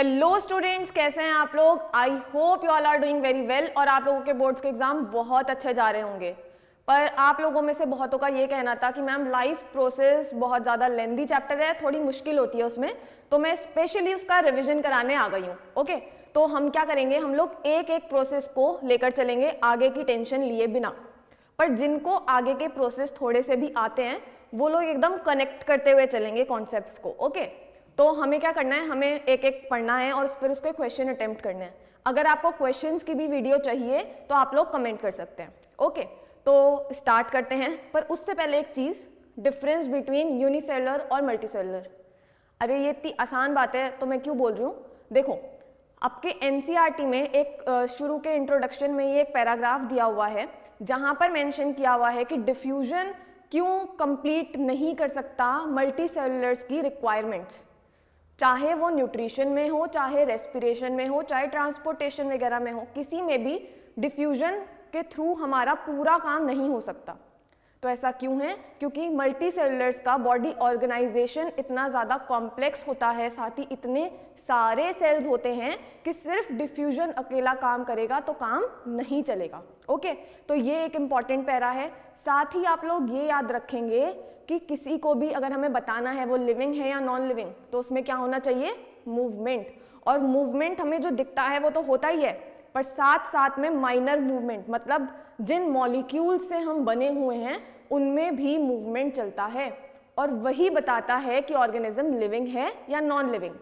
Hello students, कैसे हैं आप लोग? I hope you all are doing very well और आप लोगों के बोर्ड्स के एग्जाम बहुत अच्छे जा रहे होंगे। पर आप लोगों में से बहुतों का ये कहना था कि मैम लाइफ प्रोसेस बहुत ज़्यादा लेंदी चैप्टर है, थोड़ी मुश्किल होती है उसमें, तो मैं स्पेशली उसका रिविजन कराने आ गई हूँ। ओके, तो हम क्या करेंगे, हम लोग एक एक प्रोसेस को लेकर चलेंगे आगे की टेंशन लिए बिना। पर जिनको आगे के प्रोसेस थोड़े से भी आते हैं वो लोग एकदम कनेक्ट करते हुए चलेंगे कॉन्सेप्ट्स को। ओके, तो हमें क्या करना है, हमें एक एक पढ़ना है और फिर उसके क्वेश्चन अटेम्प्ट करने हैं। अगर आपको क्वेश्चंस की भी वीडियो चाहिए तो आप लोग कमेंट कर सकते हैं। ओके, तो स्टार्ट करते हैं। पर उससे पहले एक चीज़, डिफरेंस बिटवीन यूनिसेलुलर और मल्टीसेलुलर। अरे ये इतनी आसान बात है तो मैं क्यों बोल रही हूँ। देखो, आपके एनसीईआरटी में एक शुरू के इंट्रोडक्शन में ये एक पैराग्राफ दिया हुआ है जहाँ पर मेंशन किया हुआ है कि डिफ्यूजन क्यों कंप्लीट नहीं कर सकता मल्टीसेलुलर्स की रिक्वायरमेंट्स, चाहे वो न्यूट्रिशन में हो, चाहे रेस्पिरेशन में हो, चाहे ट्रांसपोर्टेशन वगैरह में हो, किसी में भी डिफ्यूजन के थ्रू हमारा पूरा काम नहीं हो सकता। तो ऐसा क्यों है? क्योंकि मल्टीसेलुलर्स का बॉडी ऑर्गेनाइजेशन इतना ज़्यादा कॉम्प्लेक्स होता है, साथ ही इतने सारे सेल्स होते हैं कि सिर्फ डिफ्यूजन अकेला काम करेगा तो काम नहीं चलेगा। ओके, तो ये एक इम्पॉर्टेंट पैरा है। साथ ही आप लोग ये याद रखेंगे कि किसी को भी अगर हमें बताना है वो लिविंग है या नॉन लिविंग, तो उसमें क्या होना चाहिए, मूवमेंट। और मूवमेंट हमें जो दिखता है वो तो होता ही है, पर साथ साथ में माइनर मूवमेंट, मतलब जिन मॉलिक्यूल से हम बने हुए हैं उनमें भी मूवमेंट चलता है और वही बताता है कि ऑर्गेनिज्म लिविंग है या नॉन लिविंग।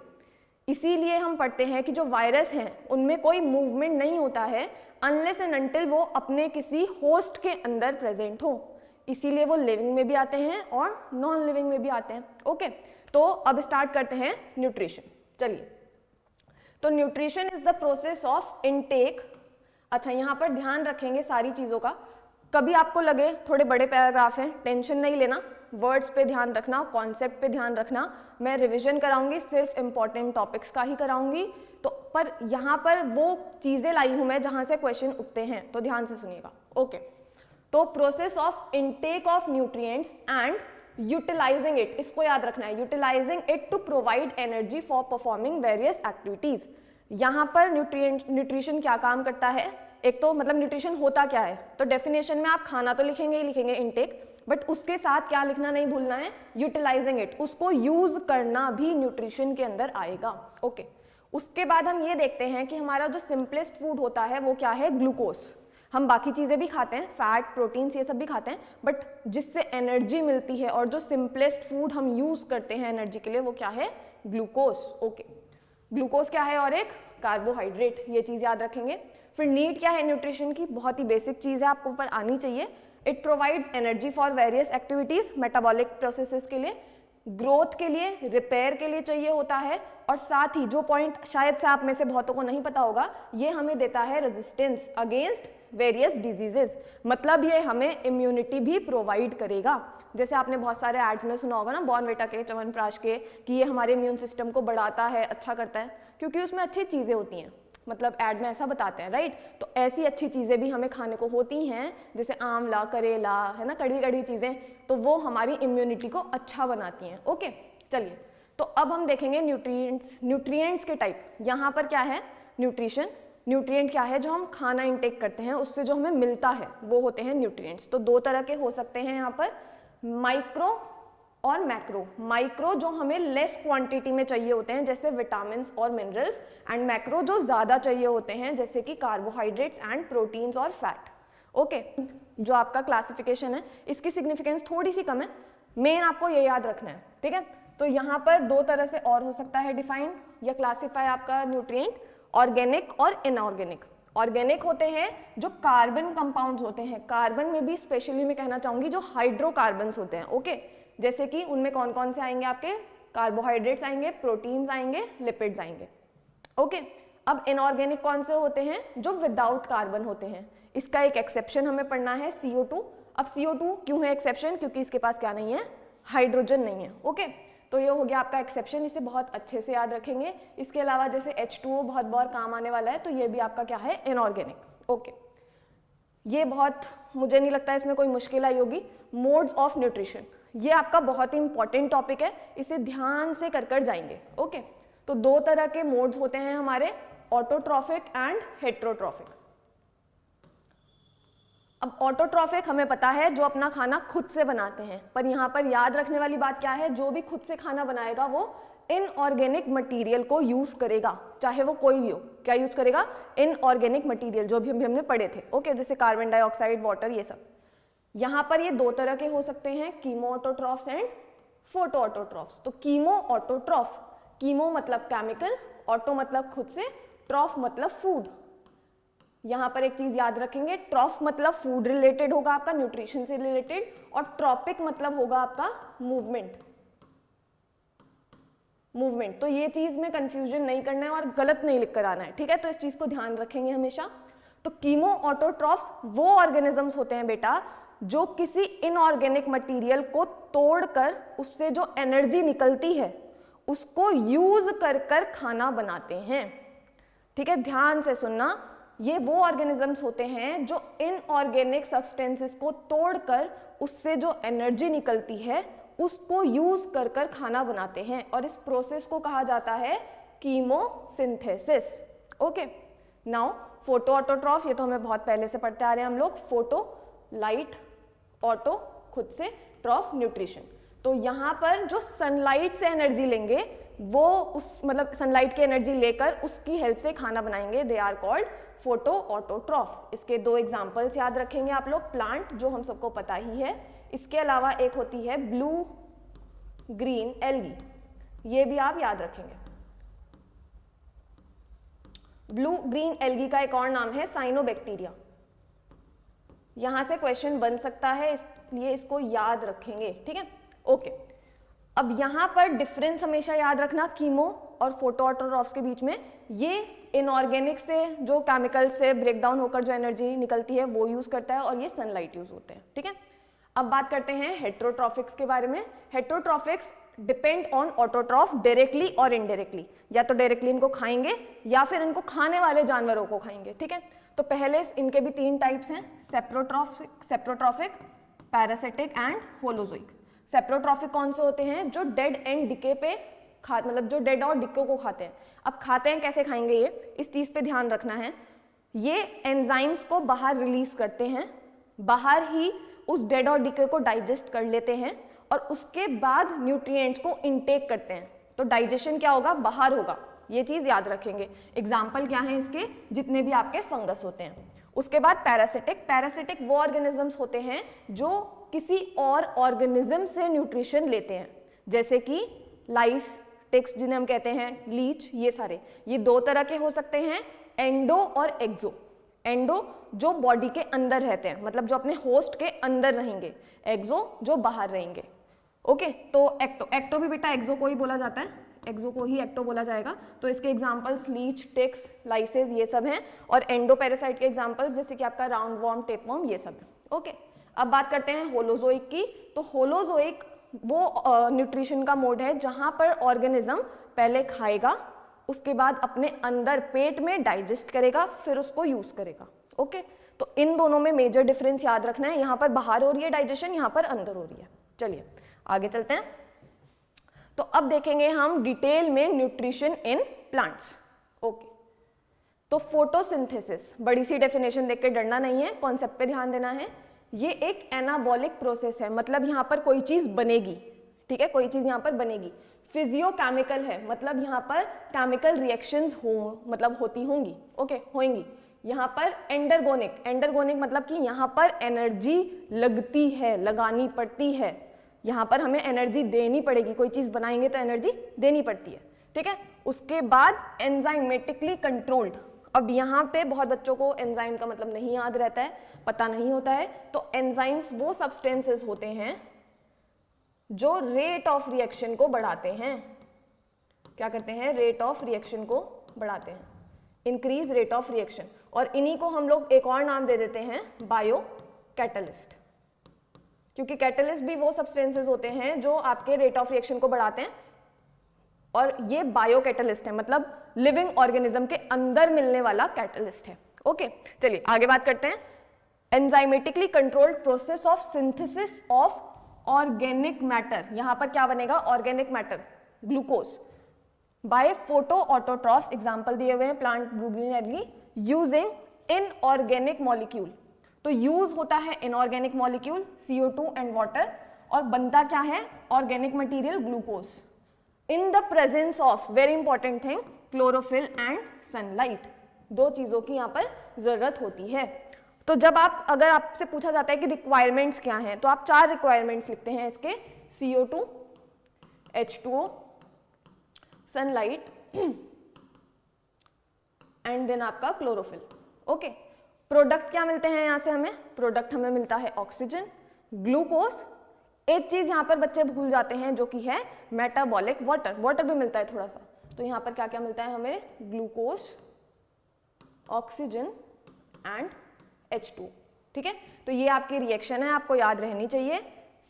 इसीलिए हम पढ़ते हैं कि जो वायरस हैं उनमें कोई मूवमेंट नहीं होता है अनलेस एंड अनटिल वो अपने किसी होस्ट के अंदर प्रेजेंट हो। इसीलिए वो लिविंग में भी आते हैं और नॉन लिविंग में भी आते हैं। ओके, तो अब स्टार्ट करते हैं न्यूट्रिशन। चलिए, तो nutrition is the process of intake. अच्छा, यहाँ पर ध्यान रखेंगे सारी चीज़ों का। कभी आपको लगे थोड़े बड़े पैराग्राफ हैं, टेंशन नहीं लेना, वर्ड्स पे ध्यान रखना, कॉन्सेप्ट पे ध्यान रखना। मैं रिवीजन कराऊंगी, सिर्फ इंपॉर्टेंट टॉपिक्स का ही कराऊंगी। तो पर यहाँ पर वो चीज़ें लाई हूँ मैं जहाँ से क्वेश्चन उठते हैं, तो ध्यान से सुनिएगा। ओके, तो process of intake of nutrients and utilising it, इसको याद रखना है, utilising it to provide energy for performing various activities. यहाँ पर न्यूट्रिशन क्या काम करता है, एक तो मतलब न्यूट्रिशन होता क्या है, तो डेफिनेशन में आप खाना तो लिखेंगे ही लिखेंगे, इनटेक, बट उसके साथ क्या लिखना नहीं भूलना है, यूटिलाइजिंग इट, उसको यूज करना भी न्यूट्रिशन के अंदर आएगा। ओके, उसके बाद हम ये देखते हैं कि हमारा जो सिंपलेस्ट फूड होता है वो क्या है, ग्लूकोज। हम बाकी चीज़ें भी खाते हैं, फैट, प्रोटीन्स, ये सब भी खाते हैं, बट जिससे एनर्जी मिलती है और जो सिंपलेस्ट फूड हम यूज़ करते हैं एनर्जी के लिए वो क्या है, ग्लूकोज। ओके, ग्लूकोज क्या है, और एक कार्बोहाइड्रेट, ये चीज़ याद रखेंगे। फिर नीड क्या है न्यूट्रिशन की, बहुत ही बेसिक चीज़ है, आपको ऊपर आनी चाहिए। It provides energy for various activities, metabolic processes के लिए, ग्रोथ के लिए, रिपेयर के लिए चाहिए होता है, और साथ ही जो पॉइंट शायद से आप में से बहुतों को नहीं पता होगा, ये हमें देता है रेजिस्टेंस अगेंस्ट वेरियस डिजीजेस, मतलब ये हमें इम्यूनिटी भी प्रोवाइड करेगा। जैसे आपने बहुत सारे एड्स में सुना होगा ना, बॉर्नविटा के, च्यवनप्राश के, कि ये हमारे इम्यून सिस्टम को बढ़ाता है, अच्छा करता है, क्योंकि उसमें अच्छी चीज़ें होती हैं, मतलब ऐड में ऐसा बताते हैं, राइट। तो ऐसी अच्छी चीज़ें भी हमें खाने को होती हैं, जैसे आंवला, करेला, है ना, कड़ी कड़ी चीज़ें, तो वो हमारी इम्यूनिटी को अच्छा बनाती हैं। ओके, चलिए, तो अब हम देखेंगे न्यूट्रिएंट्स के टाइप। यहाँ पर क्या है, न्यूट्रिशन, न्यूट्रिएंट क्या है, जो हम खाना इंटेक करते हैं उससे जो हमें मिलता है वो होते हैं न्यूट्रिएंट्स। तो दो तरह के हो सकते हैं यहाँ पर, माइक्रो और मैक्रो। माइक्रो जो हमें लेस क्वांटिटी में चाहिए होते हैं, जैसे विटामिन्स और मिनरल्स, एंड मैक्रो जो ज़्यादा चाहिए होते हैं, जैसे कि कार्बोहाइड्रेट्स एंड प्रोटीन्स और फैट। ओके, जो आपका क्लासिफिकेशन है इसकी सिग्निफिकेंस थोड़ी सी कम है, मेन आपको ये याद रखना है, ठीक है। तो यहाँ पर दो तरह से और हो सकता है डिफाइन या क्लासीफाई आपका न्यूट्रिएंट, ऑर्गेनिक और इनऑर्गेनिक। ऑर्गेनिक होते हैं जो कार्बन कंपाउंड्स होते हैं, कार्बन में भी स्पेशली मैं कहना चाहूँगी जो हाइड्रोकार्बन्स होते हैं। ओके, जैसे कि उनमें कौन कौन से आएंगे, आपके कार्बोहाइड्रेट्स आएंगे, प्रोटीन्स आएंगे, लिपिड्स आएंगे। ओके, अब इनऑर्गेनिक कौन से होते हैं, जो विदाउट कार्बन होते हैं। इसका एक एक्सेप्शन हमें पढ़ना है, CO2। अब CO2 क्यों है एक्सेप्शन, क्योंकि इसके पास क्या नहीं है, हाइड्रोजन नहीं है। ओके, तो ये हो गया आपका एक्सेप्शन, इसे बहुत अच्छे से याद रखेंगे। इसके अलावा जैसे H2O बहुत बार काम आने वाला है, तो ये भी आपका क्या है, इनऑर्गेनिक। ओके, ये बहुत, मुझे नहीं लगता इसमें कोई मुश्किल आई होगी। मोड्स ऑफ न्यूट्रिशन, ये आपका बहुत ही इंपॉर्टेंट टॉपिक है, इसे ध्यान से कर जाएंगे। ओके, तो तो दो तरह के मोड्स होते हैं हमारे, ऑटोट्रॉफिक एंड हेट्रोट्रॉफिक। अब ऑटोट्रॉफिक हमें पता है जो अपना खाना खुद से बनाते हैं, पर यहाँ पर याद रखने वाली बात क्या है, जो भी खुद से खाना बनाएगा वो इनऑर्गेनिक मटेरियल को यूज करेगा, चाहे वो कोई भी हो। क्या यूज करेगा? इनऑर्गेनिक मटेरियल, जो भी हमने पढ़े थे, ओके, जैसे कार्बन डाइऑक्साइड, वाटर, ये सब। यहाँ पर ये दो तरह के हो सकते हैं, chemo autotrophs and photo autotrophs. तो कीमो ऑटोट्रॉफ, कीमो मतलब केमिकल, ऑटो मतलब खुद से, ट्रॉफ मतलब फूड। यहाँ पर एक चीज याद रखेंगे, ट्रॉफ मतलब फूड रिलेटेड होगा आपका, न्यूट्रिशन से रिलेटेड, और ट्रॉपिक मतलब होगा आपका मूवमेंट। तो ये चीज में कंफ्यूजन नहीं करना है और गलत नहीं लिख कर आना है, ठीक है? तो इस चीज को ध्यान रखेंगे हमेशा। तो कीमो ऑटोट्रॉफ्स वो ऑर्गेनिजम्स होते हैं बेटा जो किसी इनऑर्गेनिक मटेरियल को तोड़कर उससे जो एनर्जी निकलती है उसको यूज कर खाना बनाते हैं, ठीक है? ध्यान से सुनना, ये वो ऑर्गेनिजम्स होते हैं जो इनऑर्गेनिक सब्सटेंसेस को तोड़कर उससे जो एनर्जी निकलती है उसको यूज कर खाना बनाते हैं, और इस प्रोसेस को कहा जाता है chemosynthesis. Okay, now photo autotroph, ये तो हमें बहुत पहले से पढ़ते आ रहे हैं हम लोग। फोटो लाइट, ऑटो खुद से, ट्रॉफ न्यूट्रिशन। तो यहाँ पर जो सनलाइट से एनर्जी लेंगे वो उस मतलब सनलाइट की एनर्जी लेकर उसकी हेल्प से खाना बनाएंगे, they are called photo autotroph. इसके दो एग्जांपल्स याद रखेंगे आप लोग, प्लांट जो हम सबको पता ही है, इसके अलावा एक होती है ब्लू ग्रीन एल्गी, ये भी आप याद रखेंगे। ब्लू ग्रीन एल्गी का एक और नाम है साइनोबैक्टीरिया। यहां से क्वेश्चन बन सकता है, इसलिए इसको याद रखेंगे, ठीक है? ओके, अब यहां पर डिफरेंस हमेशा याद रखना कीमो और फोटो ऑटोट्रॉफ्स के बीच में। ये इनऑर्गेनिक से जो केमिकल से ब्रेक डाउन होकर जो एनर्जी निकलती है वो यूज करता है, और ये सनलाइट यूज होते हैं, ठीक है? अब बात करते हैं हेट्रोट्रॉफिक्स के बारे में। हेट्रोट्रॉफिक्स डिपेंड ऑन ऑटोट्रॉफ डायरेक्टली और इनडायरेक्टली, या तो डायरेक्टली इनको खाएंगे या फिर इनको खाने वाले जानवरों को खाएंगे, ठीक है? तो पहले इनके भी तीन टाइप्स हैं, saprotrophic, parasitic and holozoic. Saprotrophic कौन से होते हैं? जो डेड एंड डिके पे मतलब जो डेड और डिको को खाते हैं। अब खाते हैं कैसे खाएंगे, ये इस चीज पे ध्यान रखना है। ये एंजाइम्स को बाहर रिलीज करते हैं, बाहर ही उस डेड और डिके को डाइजेस्ट कर लेते हैं, और उसके बाद न्यूट्रिएंट्स को इनटेक करते हैं। तो डाइजेशन क्या होगा? बाहर होगा, ये चीज याद रखेंगे। एग्जाम्पल क्या है इसके? जितने भी आपके फंगस होते हैं। उसके बाद पैरासिटिक वो ऑर्गेनिजम्स होते हैं जो किसी और ऑर्गेनिज्म से न्यूट्रिशन लेते हैं, जैसे कि लाइस, टिक्स जिन्हें हम कहते हैं, लीच, ये सारे। ये दो तरह के हो सकते हैं, एंडो और एक्सो। एंडो जो बॉडी के अंदर रहते हैं, मतलब जो अपने होस्ट के अंदर रहेंगे, एक्सो जो बाहर रहेंगे। ओके, तो एक्टो भी बेटा एक्सो को ही बोला जाता है, एक्सो को ही एक्टो बोला जाएगा। तो इसके एग्जांपल्स लीच, टिक्स, लाइसेस ये सब हैं, और एंडो पैरासाइट के एग्जांपल्स जैसे कि आपका राउंड वॉर्म, टेपवॉर्म, ये सब है। ओके, अब बात करते हैं होलोजोइक की। तो होलोजोइक वो न्यूट्रिशन का मोड है जहां पर ऑर्गेनिज्म पहले खाएगा, उसके बाद अपने अंदर पेट में डाइजेस्ट करेगा, फिर उसको यूज करेगा। ओके, तो इन दोनों में मेजर डिफरेंस याद रखना है, यहाँ पर बाहर हो रही है डाइजेशन, यहाँ पर अंदर हो रही है। चलिए आगे चलते हैं। तो अब देखेंगे हम डिटेल में न्यूट्रिशन इन प्लांट्स। ओके, तो फोटोसिंथेसिस, बड़ी सी डेफिनेशन देख के डरना नहीं है, कॉन्सेप्ट पे ध्यान देना है। ये एक एनाबॉलिक प्रोसेस है, मतलब यहाँ पर कोई चीज बनेगी, ठीक है? कोई चीज यहाँ पर बनेगी। फिजियोकेमिकल है, मतलब यहाँ पर केमिकल रिएक्शंस मतलब होती होंगी, ओके, होंगी। यहाँ पर एंडरगोनिक मतलब कि यहाँ पर एनर्जी लगती है, लगानी पड़ती है, यहाँ पर हमें एनर्जी देनी पड़ेगी, कोई चीज बनाएंगे तो एनर्जी देनी पड़ती है, ठीक है? उसके बाद एंजाइमेटिकली कंट्रोल्ड। अब यहाँ पे बहुत बच्चों को एंजाइम का मतलब नहीं याद रहता है, पता नहीं होता है। तो एंजाइम्स वो सब्सटेंसेस होते हैं जो रेट ऑफ रिएक्शन को बढ़ाते हैं। क्या करते हैं? रेट ऑफ रिएक्शन को बढ़ाते हैं, इंक्रीज रेट ऑफ रिएक्शन। और इन्हीं को हम लोग एक और नाम दे देते हैं बायो कैटलिस्ट, क्योंकि कैटलिस्ट भी वो सब्सटेंसेस होते हैं जो आपके रेट ऑफ रिएक्शन को बढ़ाते हैं, और ये बायो कैटलिस्ट है, मतलब लिविंग ऑर्गेनिज्म के अंदर मिलने वाला कैटलिस्ट है। ओके, चलिए आगे बात करते हैं। Enzymatically controlled process of synthesis of organic matter. यहां पर क्या बनेगा? Organic matter, glucose. By photo autotrophs, example दिए हुए हैं plant blue green algae, using inorganic molecule. तो यूज होता है inorganic molecule CO2 and water, और बनता क्या है, organic material glucose, in the presence of, very important thing, chlorophyll and sunlight. दो चीजों की यहाँ पर जरूरत होती है। तो जब आप, अगर आपसे पूछा जाता है कि रिक्वायरमेंट्स क्या हैं, तो आप 4 रिक्वायरमेंट्स लिखते हैं इसके, CO2, H2O, sunlight and then आपका क्लोरोफिल। ओके, प्रोडक्ट क्या मिलते हैं यहाँ से हमें, प्रोडक्ट हमें मिलता है ऑक्सीजन, ग्लूकोज, एक चीज यहाँ पर बच्चे भूल जाते हैं जो कि है मेटाबॉलिक वाटर, वाटर भी मिलता है थोड़ा सा। तो यहाँ पर क्या क्या मिलता है हमें, ग्लूकोज, ऑक्सीजन एंड H2। ठीक है, तो ये आपकी रिएक्शन है, आपको याद रहनी चाहिए,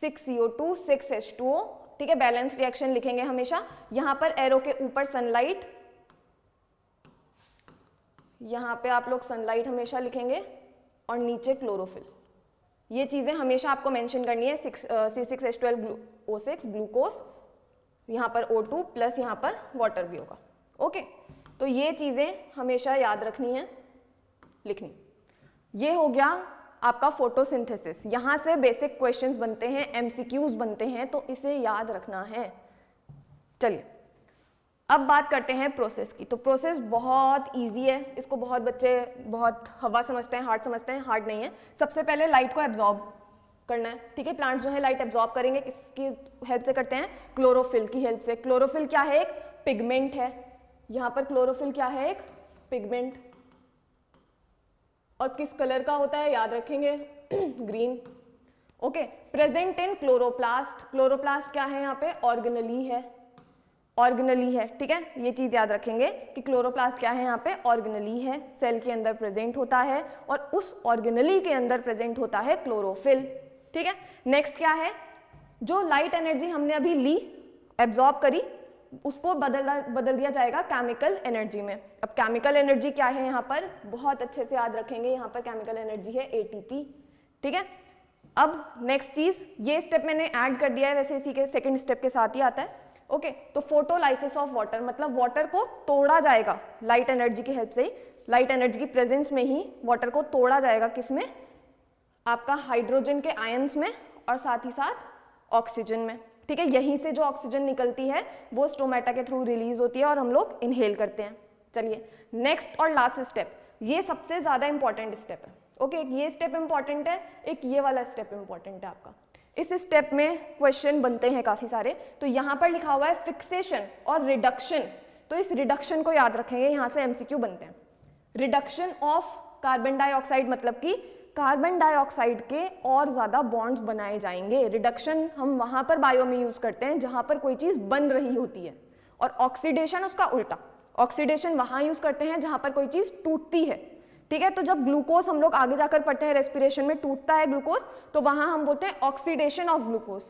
6CO2 6H2O। ठीक है, बैलेंस रिएक्शन लिखेंगे हमेशा। यहाँ पर एरो के ऊपर सनलाइट, यहाँ पे आप लोग सनलाइट हमेशा लिखेंगे, और नीचे क्लोरोफिल। ये चीजें हमेशा आपको मेंशन करनी है, C6H12O6 ग्लूकोज, यहाँ पर O2 प्लस यहाँ पर वाटर भी होगा। ओके, तो ये चीजें हमेशा याद रखनी है, लिखनी। ये हो गया आपका फोटोसिंथेसिस। यहाँ से बेसिक क्वेश्चंस बनते हैं, MCQs बनते हैं, तो इसे याद रखना है। चलिए अब बात करते हैं प्रोसेस की। तो प्रोसेस बहुत इजी है, इसको बहुत बच्चे बहुत हवा समझते हैं, हार्ड समझते हैं, हार्ड नहीं है। सबसे पहले लाइट को एब्जॉर्ब करना है। ठीक है, प्लांट्स जो है लाइट एब्जॉर्ब करेंगे, किसकी हेल्प से करते हैं, क्लोरोफिल की हेल्प से। क्लोरोफिल क्या है, एक पिगमेंट है। यहाँ पर क्लोरोफिल क्या है, एक पिगमेंट, और किस कलर का होता है याद रखेंगे, green. Okay, present in chloroplast, chloroplast क्या है यहाँ पे, ऑर्गेनेली है, ऑर्गेनेली है। ठीक है, ये चीज याद रखेंगे कि क्लोरोप्लास्ट क्या है यहाँ पे, ऑर्गेनेली है, सेल के अंदर प्रेजेंट होता है, और उस ऑर्गेनेली के अंदर प्रेजेंट होता है क्लोरोफिल। ठीक है, नेक्स्ट क्या है, जो लाइट एनर्जी हमने अभी ली, एब्जॉर्ब करी, उसको बदल दिया जाएगा केमिकल एनर्जी में। अब केमिकल एनर्जी क्या है यहाँ पर, बहुत अच्छे से याद रखेंगे, यहाँ पर केमिकल एनर्जी है ATP। ठीक है, अब नेक्स्ट चीज, ये स्टेप मैंने ऐड कर दिया है, वैसे इसी के सेकंड स्टेप के साथ ही आता है। ओके, तो फोटोलाइसिस ऑफ वाटर, मतलब वाटर को तोड़ा जाएगा लाइट एनर्जी की हेल्प से ही, लाइट एनर्जी की प्रेजेंस में ही वाटर को तोड़ा जाएगा, किसमें, आपका हाइड्रोजन के आयंस में, और साथ ही साथ ऑक्सीजन में। ठीक है, यहीं से जो ऑक्सीजन निकलती है वो स्टोमेटा के थ्रू रिलीज होती है और हम लोग इनहेल करते हैं। चलिए नेक्स्ट और लास्ट स्टेप, ये सबसे ज्यादा इंपॉर्टेंट स्टेप है। ओके, ये स्टेप इंपॉर्टेंट है, एक ये वाला स्टेप इंपॉर्टेंट है आपका। इस स्टेप में क्वेश्चन बनते हैं काफी सारे। तो यहाँ पर लिखा हुआ है फिक्सेशन और रिडक्शन, तो इस रिडक्शन को याद रखेंगे, यहाँ से MCQ बनते हैं। रिडक्शन ऑफ कार्बन डाइऑक्साइड, मतलब कि कार्बन डाइऑक्साइड के और ज्यादा बॉन्ड्स बनाए जाएंगे। रिडक्शन हम वहां पर बायो में यूज करते हैं जहां पर कोई चीज बन रही होती है, और ऑक्सीडेशन उसका उल्टा, ऑक्सीडेशन वहां यूज करते हैं जहां पर कोई चीज टूटती है। ठीक है, तो जब ग्लूकोज हम लोग आगे जाकर पढ़ते हैं, रेस्पिरेशन में टूटता है ग्लूकोज, तो वहां हम बोलते हैं ऑक्सीडेशन ऑफ ग्लूकोज।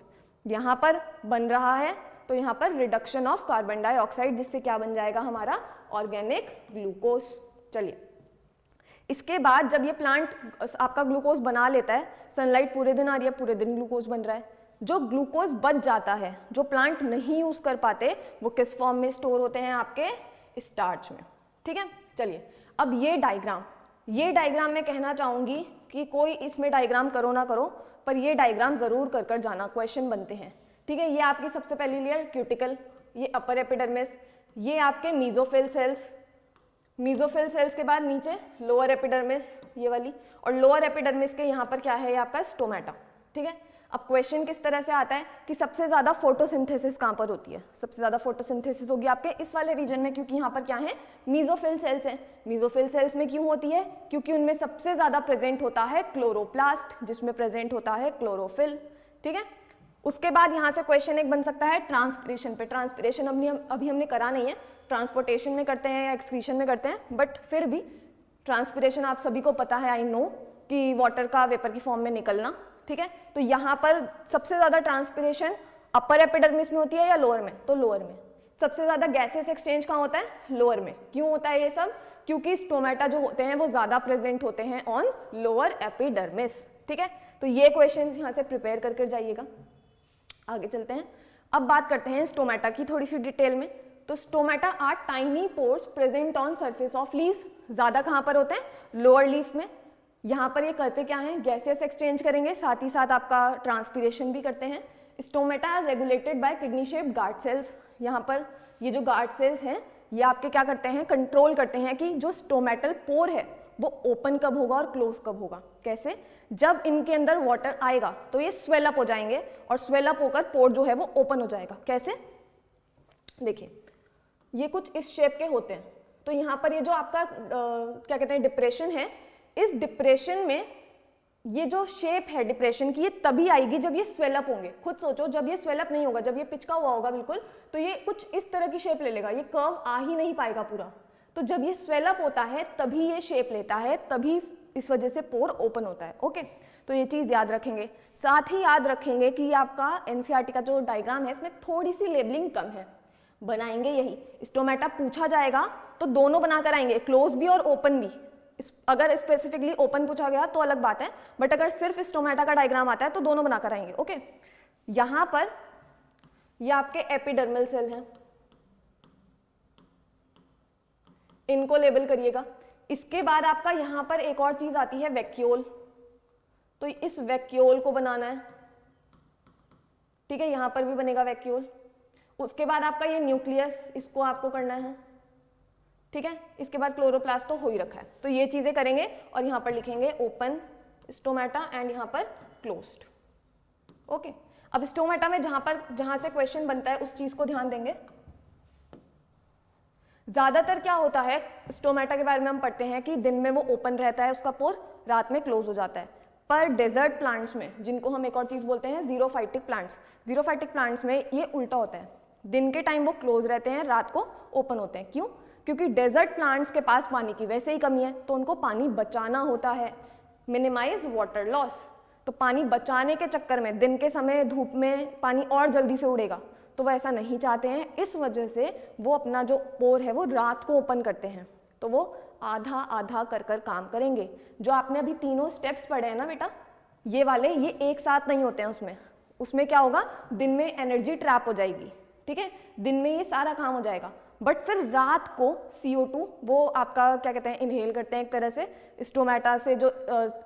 यहाँ पर बन रहा है तो यहाँ पर रिडक्शन ऑफ कार्बन डाइऑक्साइड, जिससे क्या बन जाएगा हमारा ऑर्गेनिक ग्लूकोज। चलिए, इसके बाद जब ये प्लांट आपका ग्लूकोज बना लेता है, सनलाइट पूरे दिन आ रही है, पूरे दिन ग्लूकोज बन रहा है, जो ग्लूकोज बच जाता है, जो प्लांट नहीं यूज कर पाते, वो किस फॉर्म में स्टोर होते हैं, आपके स्टार्च में। ठीक है, चलिए अब ये डायग्राम मैं कहना चाहूंगी कि कोई इसमें डायग्राम करो ना करो, पर ये डायग्राम जरूर कर जाना, क्वेश्चन बनते हैं। ठीक है, ये आपकी सबसे पहली लेयर क्यूटिकल, ये अपर एपिडर्मिस, ये आपके मीजोफिल सेल्स, मीजोफिल सेल्स के बाद नीचे लोअर एपिडर्मिस ये वाली, और लोअर एपिडर्मिस के यहाँ पर क्या है, ये आपका स्टोमेटा। ठीक है, अब क्वेश्चन किस तरह से आता है कि सबसे ज्यादा फोटोसिंथेसिस कहाँ पर होती है, सबसे ज्यादा फोटोसिंथेसिस होगी आपके इस वाले रीजन में, क्योंकि यहाँ पर क्या है, मीजोफिल सेल्स हैं। मीजोफिल सेल्स में क्यों होती है, क्योंकि उनमें सबसे ज्यादा प्रेजेंट होता है क्लोरोप्लास्ट, जिसमें प्रेजेंट होता है क्लोरोफिल। ठीक है, उसके बाद यहाँ से क्वेश्चन एक बन सकता है ट्रांसपिरेशन पे। ट्रांसपिरेशन अभी हमने करा नहीं है, ट्रांसपोर्टेशन में करते हैं या एक्सक्रीशन में करते हैं, बट फिर भी ट्रांसपिरेशन आप सभी को पता है, आई नो, कि वाटर का वेपर की फॉर्म में निकलना। ठीक है, तो यहाँ पर सबसे ज्यादा ट्रांसपिरेशन अपर एपिडर्मिस में होती है या लोअर में, तो लोअर में। सबसे ज्यादा गैसेस एक्सचेंज कहाँ होता है, लोअर में। क्यों होता है ये सब, क्योंकि स्टोमेटा जो होते हैं वो ज्यादा प्रेजेंट होते हैं ऑन लोअर एपिडर्मिस। ठीक है, तो ये क्वेश्चन यहाँ से प्रिपेयर करके जाइएगा। आगे चलते हैं, अब बात करते हैं स्टोमेटा की थोड़ी सी डिटेल में। तो stomata are tiny pores present on surface of leaves. ज़्यादा कहाँ पर होते हैं? लोअर लीफ में। यहाँ पर ये करते क्या हैं? गैसेस एक्सचेंज करेंगे, साथ ही साथ आपका ट्रांसपीरेशन भी करते हैं। Stomata are regulated by kidney shaped guard cells. यहाँ पर ये जो गार्ड सेल्स हैं ये आपके क्या करते हैं? कंट्रोल करते हैं कि जो स्टोमेटल पोर है वो ओपन कब होगा और क्लोज कब होगा। कैसे? जब इनके अंदर वाटर आएगा तो ये स्वेल अप हो जाएंगे और स्वेल अप होकर पोर जो है वो ओपन हो जाएगा। कैसे? देखिए ये कुछ इस शेप के होते हैं। तो यहाँ पर ये जो आपका क्या कहते हैं डिप्रेशन है, इस डिप्रेशन में ये जो शेप है डिप्रेशन की ये तभी आएगी जब ये स्वेल अप होंगे। खुद सोचो, जब ये स्वेल अप नहीं होगा, जब ये पिचका हुआ होगा बिल्कुल, तो ये कुछ इस तरह की शेप ले लेगा, ये कर्व आ ही नहीं पाएगा पूरा। तो जब ये स्वेल अप होता है तभी ये शेप लेता है, तभी इस वजह से पोर ओपन होता है। ओके, तो ये चीज़ याद रखेंगे। साथ ही याद रखेंगे कि आपका एनसीईआरटी का जो डायग्राम है इसमें थोड़ी सी लेबलिंग कम है, बनाएंगे यही। स्टोमेटा पूछा जाएगा तो दोनों बनाकर आएंगे, क्लोज भी और ओपन भी। अगर स्पेसिफिकली ओपन पूछा गया तो अलग बात है, बट अगर सिर्फ स्टोमेटा का डायग्राम आता है तो दोनों बनाकर आएंगे। ओके, यहां पर ये आपके एपिडर्मल सेल हैं, इनको लेबल करिएगा। इसके बाद आपका यहां पर एक और चीज आती है वैक्यूल, तो इस वैक्यूल को बनाना है। ठीक है, यहां पर भी बनेगा वैक्यूल। उसके बाद आपका ये न्यूक्लियस, इसको आपको करना है। ठीक है, इसके बाद क्लोरोप्लास्ट तो हो ही रखा है, तो ये चीजें करेंगे और यहाँ पर लिखेंगे ओपन स्टोमेटा एंड यहाँ पर क्लोज्ड। ओके, अब स्टोमेटा में जहां से क्वेश्चन बनता है उस चीज को ध्यान देंगे। ज्यादातर क्या होता है स्टोमेटा के बारे में हम पढ़ते हैं कि दिन में वो ओपन रहता है उसका पोर, रात में क्लोज हो जाता है। पर डेजर्ट प्लांट्स में, जिनको हम एक और चीज बोलते हैं जीरोफाइटिक प्लांट्स, जीरोफाइटिक प्लांट्स में ये उल्टा होता है, दिन के टाइम वो क्लोज रहते हैं, रात को ओपन होते हैं। क्यों? क्योंकि डेजर्ट प्लांट्स के पास पानी की वैसे ही कमी है, तो उनको पानी बचाना होता है, मिनिमाइज वाटर लॉस। तो पानी बचाने के चक्कर में दिन के समय धूप में पानी और जल्दी से उड़ेगा, तो वह ऐसा नहीं चाहते हैं। इस वजह से वो अपना जो पोर है वो रात को ओपन करते हैं। तो वो आधा आधा कर कर काम करेंगे। जो आपने अभी तीनों स्टेप्स पढ़े हैं ना बेटा, ये वाले, ये एक साथ नहीं होते हैं। उसमें क्या होगा, दिन में एनर्जी ट्रैप हो जाएगी। ठीक है, दिन में ये सारा काम हो जाएगा, बट फिर रात को CO2 वो आपका क्या कहते हैं इनहेल करते हैं एक तरह से स्टोमेटा से। जो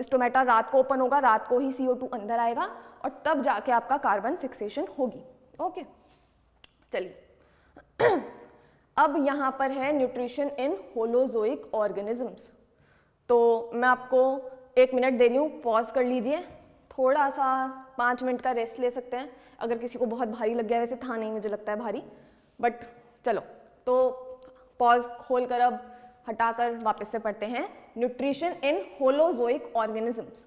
स्टोमेटा रात को ओपन होगा, रात को ही CO2 अंदर आएगा और तब जाके आपका कार्बन फिक्सेशन होगी। ओके, चलिए अब यहाँ पर है न्यूट्रिशन इन होलोजोइक ऑर्गेनिजम्स। तो मैं आपको 1 मिनट दे रही हूँ, पॉज कर लीजिए, थोड़ा सा 5 मिनट का रेस्ट ले सकते हैं। अगर किसी को बहुत भारी लग गया, वैसे था नहीं, मुझे लगता है भारी, बट चलो, तो पॉज खोलकर अब हटाकर वापस से पढ़ते हैं nutrition in holozoic organisms.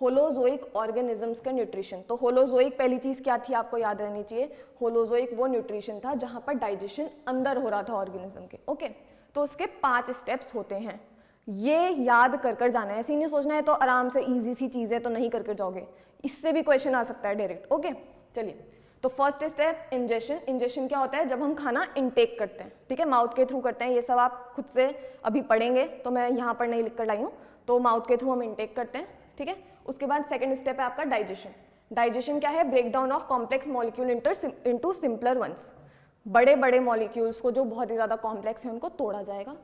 Holozoic organisms का न्यूट्रिशन। तो होलोजोइक पहली चीज क्या थी आपको याद रहनी चाहिए, होलोजोइक वो न्यूट्रिशन था जहां पर डाइजेशन अंदर हो रहा था ऑर्गेनिज्म के। ओके, तो उसके 5 स्टेप्स होते हैं, ये याद कर कर जाना है। ऐसे ही नहीं सोचना है तो आराम से इजी सी चीज है तो नहीं करके जाओगे, इससे भी क्वेश्चन आ सकता है डायरेक्ट। ओके, चलिए, तो फर्स्ट स्टेप इंजेशन। इंजेशन क्या होता है? जब हम खाना इनटेक करते हैं, ठीक है, माउथ के थ्रू करते हैं। ये सब आप खुद से अभी पढ़ेंगे, तो मैं यहाँ पर नहीं लिख कर लाई हूँ। तो माउथ के थ्रू हम इनटेक करते हैं, ठीक है। उसके बाद सेकंड स्टेप है आपका डाइजेशन। डाइजेशन क्या है? Break down of complex molecule into simpler ones. बड़े बड़े मॉलिक्यूल्स को जो बहुत ही ज़्यादा कॉम्प्लेक्स है उनको तोड़ा जाएगा।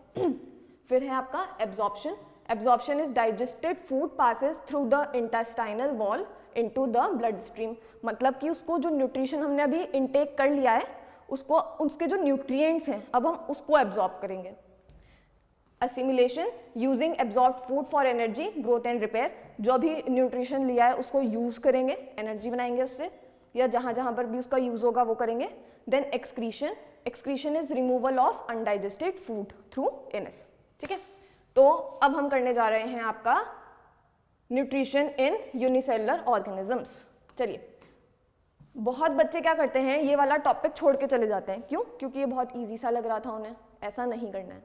फिर है आपका absorption. Absorption is digested food passes through the intestinal wall into the blood stream. मतलब कि उसको जो न्यूट्रिशन हमने अभी इनटेक कर लिया है, उसको उसके जो न्यूट्रिएंट्स हैं अब हम उसको एब्जॉर्ब करेंगे। Assimilation, using absorbed food for energy growth and repair. जो भी न्यूट्रिशन लिया है उसको यूज करेंगे, एनर्जी बनाएंगे उससे, या जहां जहां पर भी उसका यूज होगा वो करेंगे। Then excretion. Excretion is removal of undigested food through anus, ठीक है। तो अब हम करने जा रहे हैं आपका न्यूट्रिशन इन यूनिसेलुलर ऑर्गेनिजम्स। चलिए, बहुत बच्चे क्या करते हैं, ये वाला टॉपिक छोड़ के चले जाते हैं। क्यों? क्योंकि ये बहुत इजी सा लग रहा था उन्हें। ऐसा नहीं करना है।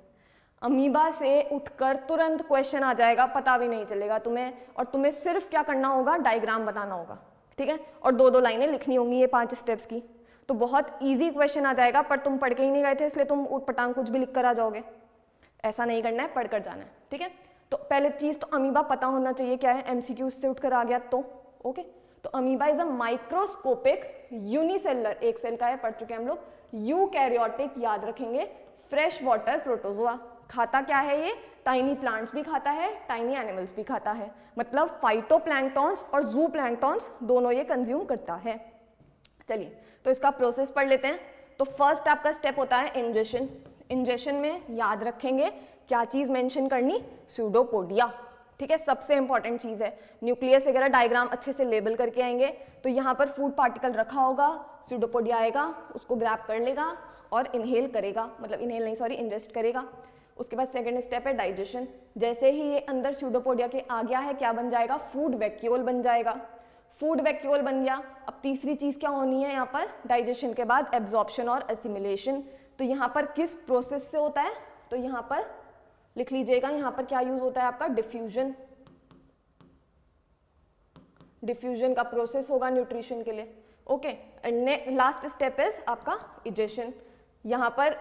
अमीबा से उठकर तुरंत क्वेश्चन आ जाएगा, पता भी नहीं चलेगा तुम्हें, और तुम्हें सिर्फ क्या करना होगा, डायग्राम बनाना होगा, ठीक है, और 2-2 लाइनें लिखनी होंगी ये 5 स्टेप्स की। तो बहुत इजी क्वेश्चन आ जाएगा, पर तुम पढ़ के ही नहीं गए थे इसलिए तुम उठ पटांग कुछ भी लिख कर आ जाओगे। ऐसा नहीं करना है, पढ़कर जाना है, ठीक है। तो पहले चीज तो अमीबा पता होना चाहिए क्या है, MCQ से उठकर आ गया तो। ओके, तो amoeba is a microscopic unicellular, एक सेल का है, पढ़ चुके हैं हम लोग। यूकैरियोटिक याद रखेंगे, फ्रेश वाटर प्रोटोजोआ। खाता क्या है ये? टाइनी प्लांट्स भी खाता है, टाइनी एनिमल्स भी खाता है, मतलब फाइटोप्लैंक्टॉन्स और जू प्लैंक्टॉन्स दोनों ये कंज्यूम करता है। चलिए तो इसका प्रोसेस पढ़ लेते हैं। तो फर्स्ट आपका स्टेप होता है इंजेशन। इंजेशन में याद रखेंगे क्या चीज मेंशन करनी? स्यूडोपोडिया, ठीक है, सबसे इंपॉर्टेंट चीज है। न्यूक्लियस वगैरह डायग्राम अच्छे से लेबल करके आएंगे। तो यहाँ पर फूड पार्टिकल रखा होगा, स्यूडोपोडिया आएगा, उसको ग्रैब कर लेगा और इनहेल करेगा, मतलब इनहेल नहीं सॉरी इंजेस्ट करेगा। उसके बाद सेकंड स्टेप है डाइजेशन। जैसे ही ये अंदर स्यूडोपोडिया के आ गया है, क्या बन जाएगा? फूड वैक्यूल बन जाएगा। फूड वैक्यूल बन गया। अब तीसरी चीज क्या होनी है यहाँ पर? डाइजेशन के बाद एब्जॉर्प्शन और एसिमिलेशन। तो यहाँ पर किस प्रोसेस से होता है? तो यहाँ पर लिख लीजिएगा, यहाँ पर क्या यूज होता है आपका? डिफ्यूजन। डिफ्यूजन का प्रोसेस होगा न्यूट्रिशन के लिए। Okay, and last step is आपका इजेशन। यहाँ पर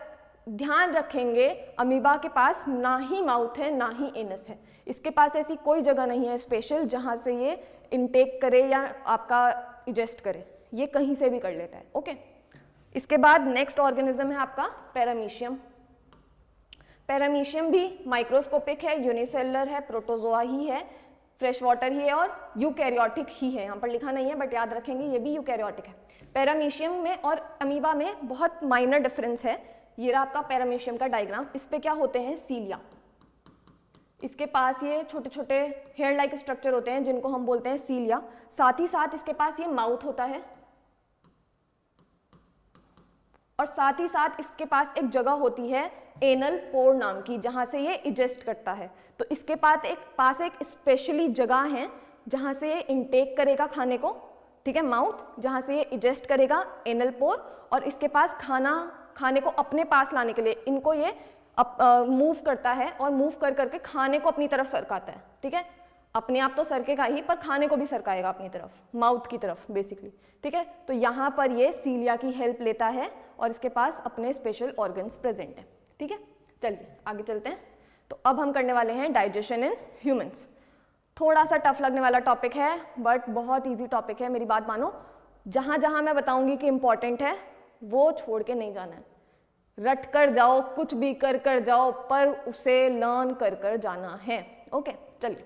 ध्यान रखेंगे अमीबा के पास ना ही माउथ है ना ही एनस है, इसके पास ऐसी कोई जगह नहीं है स्पेशल जहाँ से ये इनटेक करे या आपका इजेस्ट करे, ये कहीं से भी कर लेता है। ओके, इसके बाद नेक्स्ट ऑर्गेनिज्म है आपका पैरामीशियम। पैरामीशियम भी माइक्रोस्कोपिक है, यूनिसेलुलर है, प्रोटोजोआ ही है, फ्रेश वाटर ही है और यूकैरियोटिक ही है। यहाँ पर लिखा नहीं है बट याद रखेंगे ये भी यूकैरियोटिक है। पैरामीशियम में और अमीबा में बहुत माइनर डिफरेंस है। ये रहा आपका पैरामीशियम का डायग्राम। इस पे क्या होते हैं? सीलिया। इसके पास ये छोटे छोटे हेयर लाइक स्ट्रक्चर होते हैं जिनको हम बोलते हैं सीलिया। साथ ही साथ इसके पास ये माउथ होता है और साथ ही साथ इसके पास एक जगह होती है एनल पोर नाम की, जहां से ये इजेस्ट करता है। तो इसके पास एक स्पेशली जगह है जहां से ये इनटेक करेगा खाने को, ठीक है, माउथ, जहां से ये इजेस्ट करेगा एनल पोर, और इसके पास खाने को अपने पास लाने के लिए इनको ये मूव करता है और मूव कर करके खाने को अपनी तरफ सरकाता है। ठीक है, अपने आप तो सरकेगा ही पर खाने को भी सरकाएगा अपनी तरफ, माउथ की तरफ बेसिकली। ठीक है, तो यहाँ पर ये सीलिया की हेल्प लेता है और इसके पास अपने स्पेशल ऑर्गन्स प्रेजेंट है। ठीक है, चलिए आगे चलते हैं। तो अब हम करने वाले हैं डाइजेशन इन ह्यूमंस। थोड़ा सा टफ लगने वाला टॉपिक है बट बहुत ईजी टॉपिक है, मेरी बात मानो। जहाँ जहाँ मैं बताऊंगी कि इंपॉर्टेंट है वो छोड़ के नहीं जाना है, रट कर जाओ, कुछ भी कर कर जाओ, पर उसे लर्न कर कर जाना है। ओके, चलिए।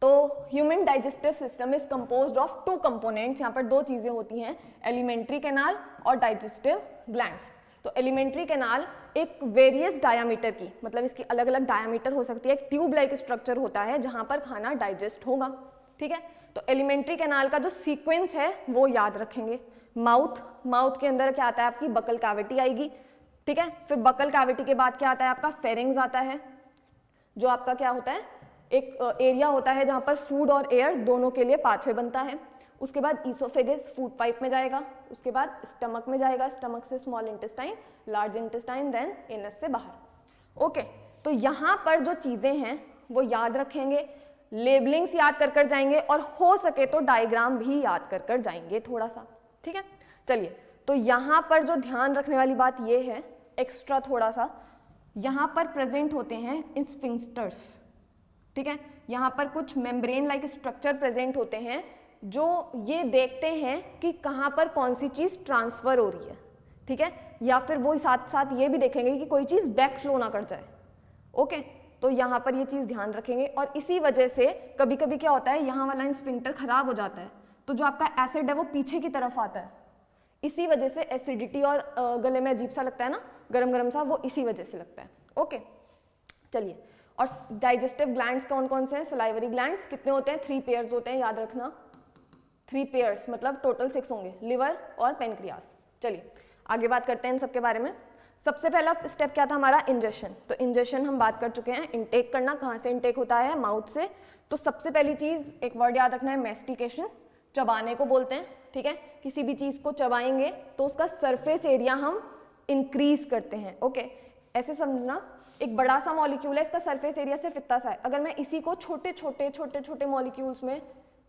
तो human digestive system is composed of 2 components. यहाँ पर 2 चीजें होती हैं, एलिमेंट्री कैनाल और डाइजेस्टिव ग्लैंड्स। तो एलिमेंट्री कैनाल एक वेरियस डायामीटर की, मतलब इसकी अलग अलग डायामीटर हो सकती है, एक ट्यूब लाइक स्ट्रक्चर होता है जहां पर खाना डाइजेस्ट होगा। ठीक है, तो एलिमेंट्री कैनाल का जो सीक्वेंस है वो याद रखेंगे। माउथ के अंदर क्या आता है? आपकी बकल कैविटी आएगी। ठीक है, फिर बकल कैविटी के बाद क्या आता है? आपका फेरिंग्स आता है, जो आपका क्या होता है? एक एरिया होता है जहां पर फूड और एयर दोनों के लिए पाथवे बनता है। उसके बाद ईसोफेगस फूड पाइप में जाएगा, उसके बाद स्टमक में जाएगा, स्टमक से small intestine, large intestine, then anus से बाहर। ओके, तो यहाँ पर जो चीजें हैं वो याद रखेंगे, लेबलिंग्स याद कर कर जाएंगे और हो सके तो डायग्राम भी याद कर कर जाएंगे थोड़ा सा। ठीक है, चलिए। तो यहाँ पर जो ध्यान रखने वाली बात ये है, एक्स्ट्रा थोड़ा सा, यहाँ पर प्रेजेंट होते हैं स्फिंक्टर्स। ठीक है, यहाँ पर कुछ मेम्ब्रेन लाइक स्ट्रक्चर प्रेजेंट होते हैं जो ये देखते हैं कि कहाँ पर कौन सी चीज ट्रांसफर हो रही है। ठीक है, या फिर वो साथ साथ ये भी देखेंगे कि कोई चीज बैक फ्लो ना कर जाए। ओके, तो यहाँ पर ये चीज ध्यान रखेंगे। और इसी वजह से कभी कभी क्या होता है, यहाँ वाला स्फिंक्टर खराब हो जाता है तो जो आपका एसिड है वो पीछे की तरफ आता है। इसी वजह से एसिडिटी और गले में अजीब सा लगता है ना, गरम गरम सा, वो इसी वजह से लगता है। ओके, चलिए। और डाइजेस्टिव ग्लैंड्स कौन कौन से हैं? सलाइवरी ग्लैंड्स कितने होते हैं? 3 पेयर्स होते हैं, याद रखना। 3 पेयर्स मतलब टोटल 6 होंगे, लिवर और पेनक्रियास। चलिए आगे बात करते हैं इन सब के बारे में। सबसे पहला स्टेप क्या था हमारा? इंजेशन। तो इंजेशन हम बात कर चुके हैं, इनटेक करना। कहाँ से इनटेक होता है? माउथ से। तो सबसे पहली चीज एक वर्ड याद रखना है, मैस्टिकेशन, चबाने को बोलते हैं। ठीक है, किसी भी चीज को चबाएंगे तो उसका सरफेस एरिया हम इंक्रीज करते हैं। ओके, ऐसे समझना, एक बड़ा सा मॉलिक्यूल है, इसका सरफेस एरिया सिर्फ इतना सा है, अगर मैं इसी को छोटे छोटे मॉलिक्यूल्स में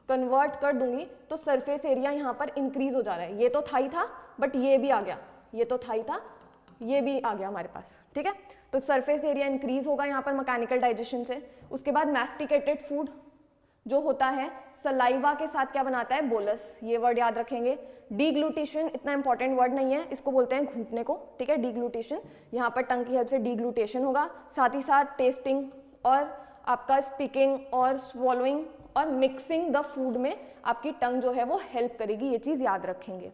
कन्वर्ट कर दूंगी तो सरफेस एरिया यहाँ पर इंक्रीज हो जा रहा है। ये तो था ही था बट ये भी आ गया, ये तो था ही था, ये भी आ गया हमारे पास। ठीक है, तो सरफेस एरिया इंक्रीज होगा यहाँ पर मैकेनिकल डाइजेशन से। उसके बाद मैस्टिकेटेड फूड जो होता है, सलाइवा के साथ क्या बनाता है, बोलस, ये वर्ड याद रखेंगे। डीग्लूटेशन इतना इंपॉर्टेंट वर्ड नहीं है, इसको बोलते हैं घूटने को, ठीक है, डीग्लूटेशन, यहाँ पर टंग की हेल्प से डीग्लूटेशन होगा। साथ ही साथ टेस्टिंग और आपका स्पीकिंग और स्वॉलोइंग और मिक्सिंग द फूड में आपकी टंग जो है वो हेल्प करेगी, ये चीज़ याद रखेंगे,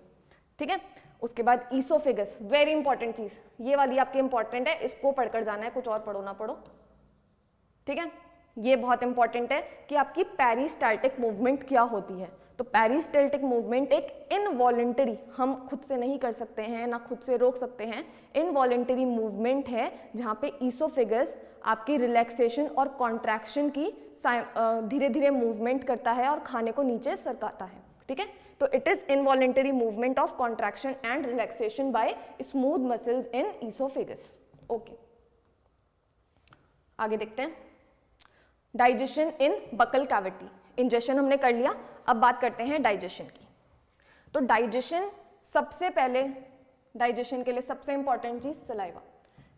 ठीक है। उसके बाद ईसोफेगस, वेरी इंपॉर्टेंट चीज़, ये वाली आपकी इंपॉर्टेंट है, इसको पढ़कर जाना है, कुछ और पढ़ो ना पढ़ो, ठीक है। ये बहुत इंपॉर्टेंट है कि आपकी पेरिस्टाल्टिक मूवमेंट क्या होती है। तो पेरिस्टाल्टिक मूवमेंट एक इनवॉलेंटरी, हम खुद से नहीं कर सकते हैं ना खुद से रोक सकते हैं, इनवॉलेंटरी मूवमेंट है जहाँ पे ईसोफेगस आपकी रिलैक्सेशन और कॉन्ट्रैक्शन की धीरे धीरे मूवमेंट करता है और खाने को नीचे सरकाता है, ठीक है। तो it is involuntary movement of contraction and relaxation bye smooth muscles in oesophagus. Okay, आगे देखते हैं। डाइजेशन इन बकल कैविटी, इंजेशन हमने कर लिया, अब बात करते हैं डाइजेशन की। तो डाइजेशन, सबसे पहले डाइजेशन के लिए सबसे इंपॉर्टेंट चीज सलाइवा,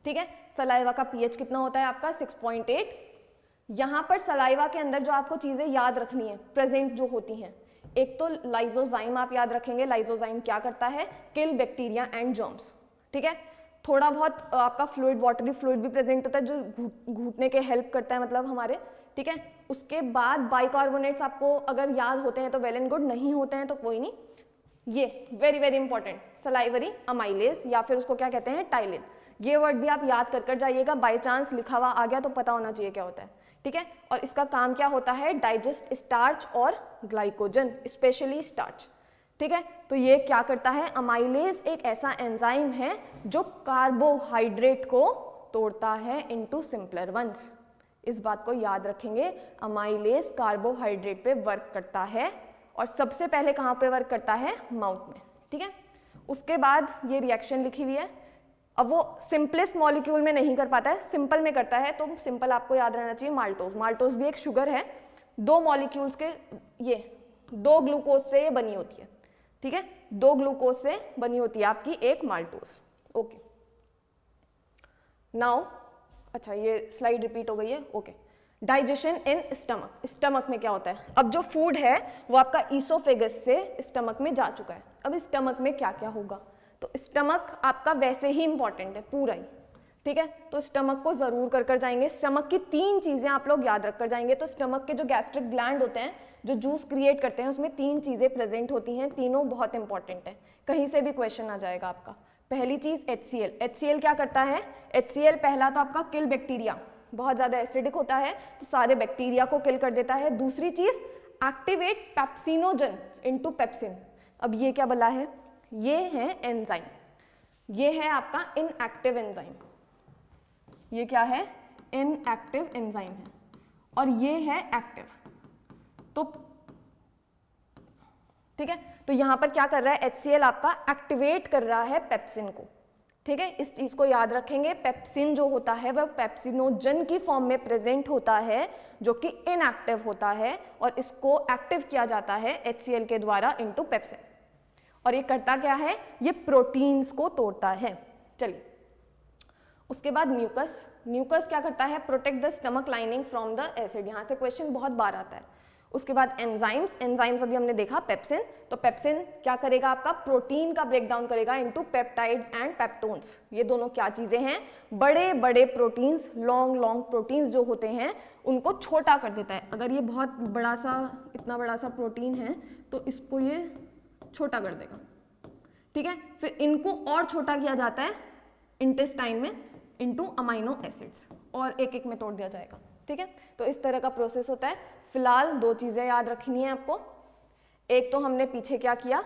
ठीक है। सलाइवा का पीएच कितना होता है आपका 6.8। यहाँ पर सलाइवा के अंदर जो आपको चीजें याद रखनी है प्रेजेंट जो होती हैं, एक तो लाइजोजाइम आप याद रखेंगे। लाइजोजाइम क्या करता है, किल बैक्टीरिया एंड जर्म्स, ठीक है। थोड़ा बहुत आपका फ्लूइड, वाटरी फ्लूइड भी प्रेजेंट होता है जो घुटने के हेल्प करता है, मतलब हमारे, ठीक है। उसके बाद बाइकार्बोनेट्स आपको अगर याद होते हैं तो वेल एंड गुड, नहीं होते हैं तो कोई नहीं। ये very very important, salivary amylase या फिर उसको क्या कहते हैं, टाइलिन, ये वर्ड भी आप याद कर जाइएगा, बाय चांस लिखा हुआ आ गया तो पता होना चाहिए क्या होता है, ठीक है। और इसका काम क्या होता है, डाइजेस्ट स्टार्च और ग्लाइकोजन, स्पेशली स्टार्च, ठीक है। तो ये क्या करता है, अमाइलेज एक ऐसा एंजाइम है जो कार्बोहाइड्रेट को तोड़ता है इनटू सिंपलर वंस। इस बात को याद रखेंगे, अमाइलेज कार्बोहाइड्रेट पे वर्क करता है और सबसे पहले कहाँ पे वर्क करता है, माउथ में, ठीक है। उसके बाद ये रिएक्शन लिखी हुई है, अब वो सिंपलेस्ट मॉलिक्यूल में नहीं कर पाता है, सिंपल में करता है, तो सिंपल आपको याद रहना चाहिए, माल्टोज। माल्टोज भी एक शुगर है, 2 मॉलिक्यूल्स के, ये 2 ग्लूकोज से ये बनी होती है, ठीक है, 2 ग्लूकोज से बनी होती है आपकी एक माल्टोज। ओके, नाउ, अच्छा ये स्लाइड रिपीट हो गई है, okay. Digestion in stomach, stomach में क्या होता है, अब जो फूड है वो आपका ईसोफेगस से स्टमक में जा चुका है, अब स्टमक में क्या क्या होगा। तो स्टमक आपका वैसे ही इंपॉर्टेंट है पूरा ही, ठीक है। तो स्टमक को जरूर कर जाएंगे। स्टमक की 3 चीजें आप लोग याद रख कर जाएंगे। तो स्टमक के जो गैस्ट्रिक ग्लैंड होते हैं जो जूस क्रिएट करते हैं, उसमें 3 चीजें प्रेजेंट होती हैं, तीनों बहुत इंपॉर्टेंट है, कहीं से भी क्वेश्चन आ जाएगा आपका। पहली चीज HCl, HCl क्या करता है, HCl पहला तो आपका किल बैक्टीरिया, बहुत ज्यादा एसिडिक होता है तो सारे बैक्टीरिया को किल कर देता है। दूसरी चीज एक्टिवेट पेप्सिनोजन इनटू पेप्सिन, अब ये क्या बोला है, ये है एंजाइम, ये है आपका इनएक्टिव एंजाइम, ये क्या है, इनएक्टिव एंजाइम है, और ये है एक्टिव। तो ठीक है, तो यहां पर क्या कर रहा है, HCl आपका एक्टिवेट कर रहा है पेप्सिन को, ठीक है। इस चीज को याद रखेंगे, पेप्सिन जो होता है वह पेप्सिनोजन की फॉर्म में प्रेजेंट होता है जो कि इनएक्टिव होता है, और इसको एक्टिव किया जाता है HCl के द्वारा इनटू पेप्सिन। और ये करता क्या है, ये प्रोटीन्स को तोड़ता है। चलिए, उसके बाद म्यूकस, म्यूकस क्या करता है, protect the stomach lining from the acid, यहाँ से क्वेश्चन बहुत बार आता है। उसके बाद एंजाइम्स, एंजाइम्स अभी हमने देखा पेप्सिन, तो पेप्सिन क्या करेगा, आपका प्रोटीन का ब्रेकडाउन करेगा इनटू पेप्टाइड्स एंड पेप्टोन्स। ये दोनों क्या चीजें हैं, बड़े बड़े प्रोटीन्स, लॉन्ग लॉन्ग प्रोटीन्स जो होते हैं उनको छोटा कर देता है। अगर ये बहुत बड़ा सा, इतना बड़ा सा प्रोटीन है तो इसको ये छोटा कर देगा, ठीक है। फिर इनको और छोटा किया जाता है इंटेस्टाइन में इनटू अमाइनो एसिड्स, और एक एक में तोड़ दिया जाएगा, ठीक है। तो इस तरह का प्रोसेस होता है। फिलहाल 2 चीजें याद रखनी है आपको, एक तो हमने पीछे क्या किया,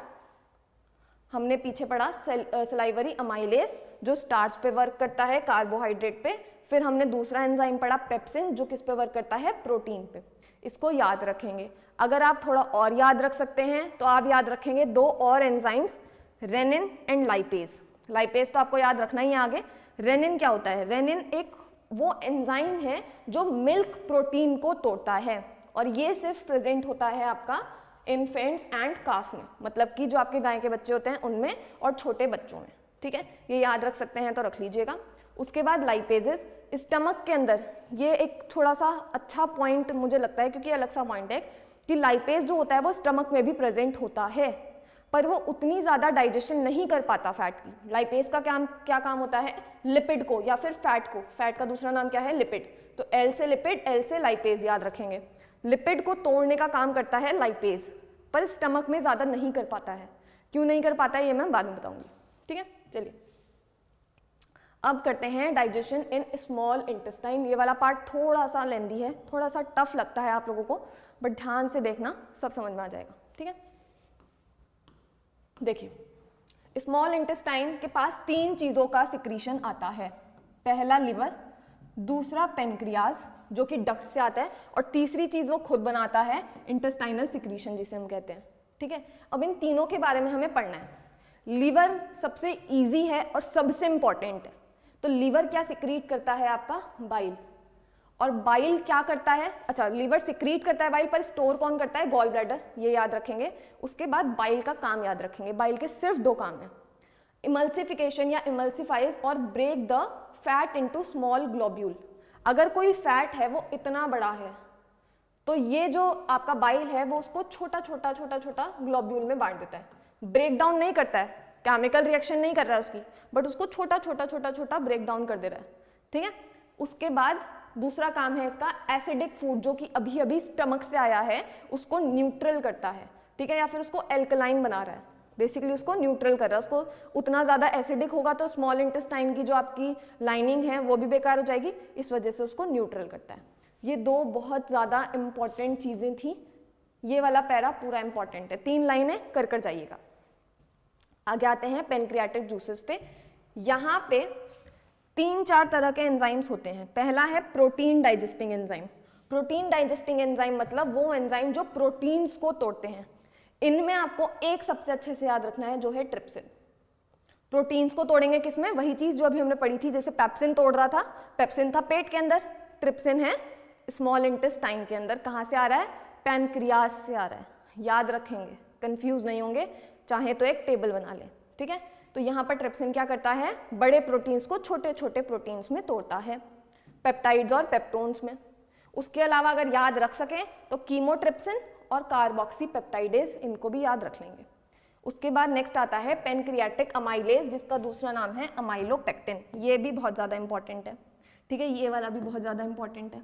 हमने पीछे पढ़ा सलाइवरी अमाइलेज जो स्टार्च पे वर्क करता है, कार्बोहाइड्रेट पे। फिर हमने दूसरा एंजाइम पढ़ा पेप्सिन जो किस पे वर्क करता है, प्रोटीन पे। इसको याद रखेंगे। अगर आप थोड़ा और याद रख सकते हैं तो आप याद रखेंगे 2 और enzymes, rennin and lipase. Lipase तो आपको याद रखना ही है आगे। रेनिन क्या होता है, रेनिन एक वो एंजाइम है जो मिल्क प्रोटीन को तोड़ता है, और ये सिर्फ प्रेजेंट होता है आपका इन्फेंट्स एंड काफ में, मतलब कि जो आपके गाय के बच्चे होते हैं उनमें और छोटे बच्चों में, ठीक है। ये याद रख सकते हैं तो रख लीजिएगा। उसके बाद लाइपेजेस, स्टमक के अंदर ये एक थोड़ा सा अच्छा पॉइंट मुझे लगता है, क्योंकि अलग सा पॉइंट है कि लाइपेज जो होता है वो स्टमक में भी प्रेजेंट होता है, पर वो उतनी ज़्यादा डाइजेशन नहीं कर पाता फैट की। लाइपेज का क्या काम होता है, लिपिड को या फिर फैट को, फैट का दूसरा नाम क्या है, लिपिड, तो एल से लिपिड, एल से लाइपेज, याद रखेंगे। लिपिड को तोड़ने का काम करता है लाइपेज, पर स्टमक में ज़्यादा नहीं कर पाता है। क्यों नहीं कर पाता है ये मैं बाद में बताऊंगी, ठीक है। चलिए अब करते हैं डाइजेशन इन स्मॉल इंटेस्टाइन। ये वाला पार्ट थोड़ा सा लेंदी है, थोड़ा सा टफ लगता है आप लोगों को, बट ध्यान से देखना, सब समझ में आ जाएगा, ठीक है। देखिए स्मॉल इंटेस्टाइन के पास 3 चीज़ों का सिक्रीशन आता है। पहला लिवर, दूसरा पेनक्रियाज जो कि डक्ट से आता है, और तीसरी चीज़ वो खुद बनाता है इंटेस्टाइनल सिक्रीशन जिसे हम कहते हैं, ठीक है। अब इन तीनों के बारे में हमें पढ़ना है। लीवर सबसे इजी है और सबसे इंपॉर्टेंट है। तो लीवर क्या सिक्रीट करता है, आपका बाइल, और बाइल क्या करता है, अच्छा लीवर सिक्रीट करता है बाइल, पर स्टोर कौन करता है, गॉल ब्लैडर, ये याद रखेंगे। उसके बाद बाइल का काम याद रखेंगे, बाइल के सिर्फ 2 काम हैं, इमल्सिफिकेशन या इमल्सिफाइज और break the fat into small globule. अगर कोई फैट है वो इतना बड़ा है तो ये जो आपका बाइल है वो उसको छोटा छोटा छोटा छोटा ग्लोब्यूल में बांट देता है, ब्रेक डाउन नहीं करता है, केमिकल रिएक्शन नहीं कर रहा है उसकी, बट उसको छोटा छोटा छोटा छोटा ब्रेक डाउन कर दे रहा है, ठीक है। उसके बाद दूसरा काम है इसका, एसिडिक फूड जो कि अभी अभी स्टमक से आया है उसको न्यूट्रल करता है, ठीक है, या फिर उसको एल्कलाइन बना रहा है, बेसिकली उसको न्यूट्रल कर रहा है। उसको उतना ज़्यादा एसिडिक होगा तो स्मॉल इंटेस्टाइन की जो आपकी लाइनिंग है वो भी बेकार हो जाएगी, इस वजह से उसको न्यूट्रल करता है। ये 2 बहुत ज़्यादा इंपॉर्टेंट चीज़ें थी, ये वाला पैरा पूरा इंपॉर्टेंट है, 3 लाइनें कर जाइएगा। आगे आते हैं पेनक्रियाटिक जूसेस पे। यहाँ पे 3-4 तरह के एंजाइम्स होते हैं। पहला है protein digesting enzyme. Protein digesting enzyme मतलब वो एंजाइम जो प्रोटीन्स को तोड़ते हैं। इनमें आपको एक सबसे अच्छे से याद रखना है जो है ट्रिप्सिन। प्रोटीन्स को तोड़ेंगे किसमें, वही चीज जो अभी हमने पढ़ी थी, जैसे पेप्सिन तोड़ रहा था, पेप्सिन था पेट के अंदर, ट्रिप्सिन है स्मॉल इंटेस्टाइन के अंदर। कहाँ से आ रहा है, पैनक्रियाज से आ रहा है, याद रखेंगे, कंफ्यूज नहीं होंगे, चाहे तो एक टेबल बना लें, ठीक है। तो यहाँ पर ट्रिप्सिन क्या करता है, बड़े प्रोटीन्स को छोटे छोटे प्रोटीन्स में तोड़ता है, पेप्टाइड्स और पेप्टोन्स में। उसके अलावा अगर याद रख सकें तो कीमोट्रिप्सिन और कार्बोक्सी पेप्टाइडेज, इनको भी याद रख लेंगे। उसके बाद नेक्स्ट आता है पेनक्रियाटिक अमाइलेज, जिसका दूसरा नाम है अमाइलोपेक्टिन। ये भी बहुत ज़्यादा इंपॉर्टेंट है, ठीक है, ये वाला भी बहुत ज़्यादा इंपॉर्टेंट है।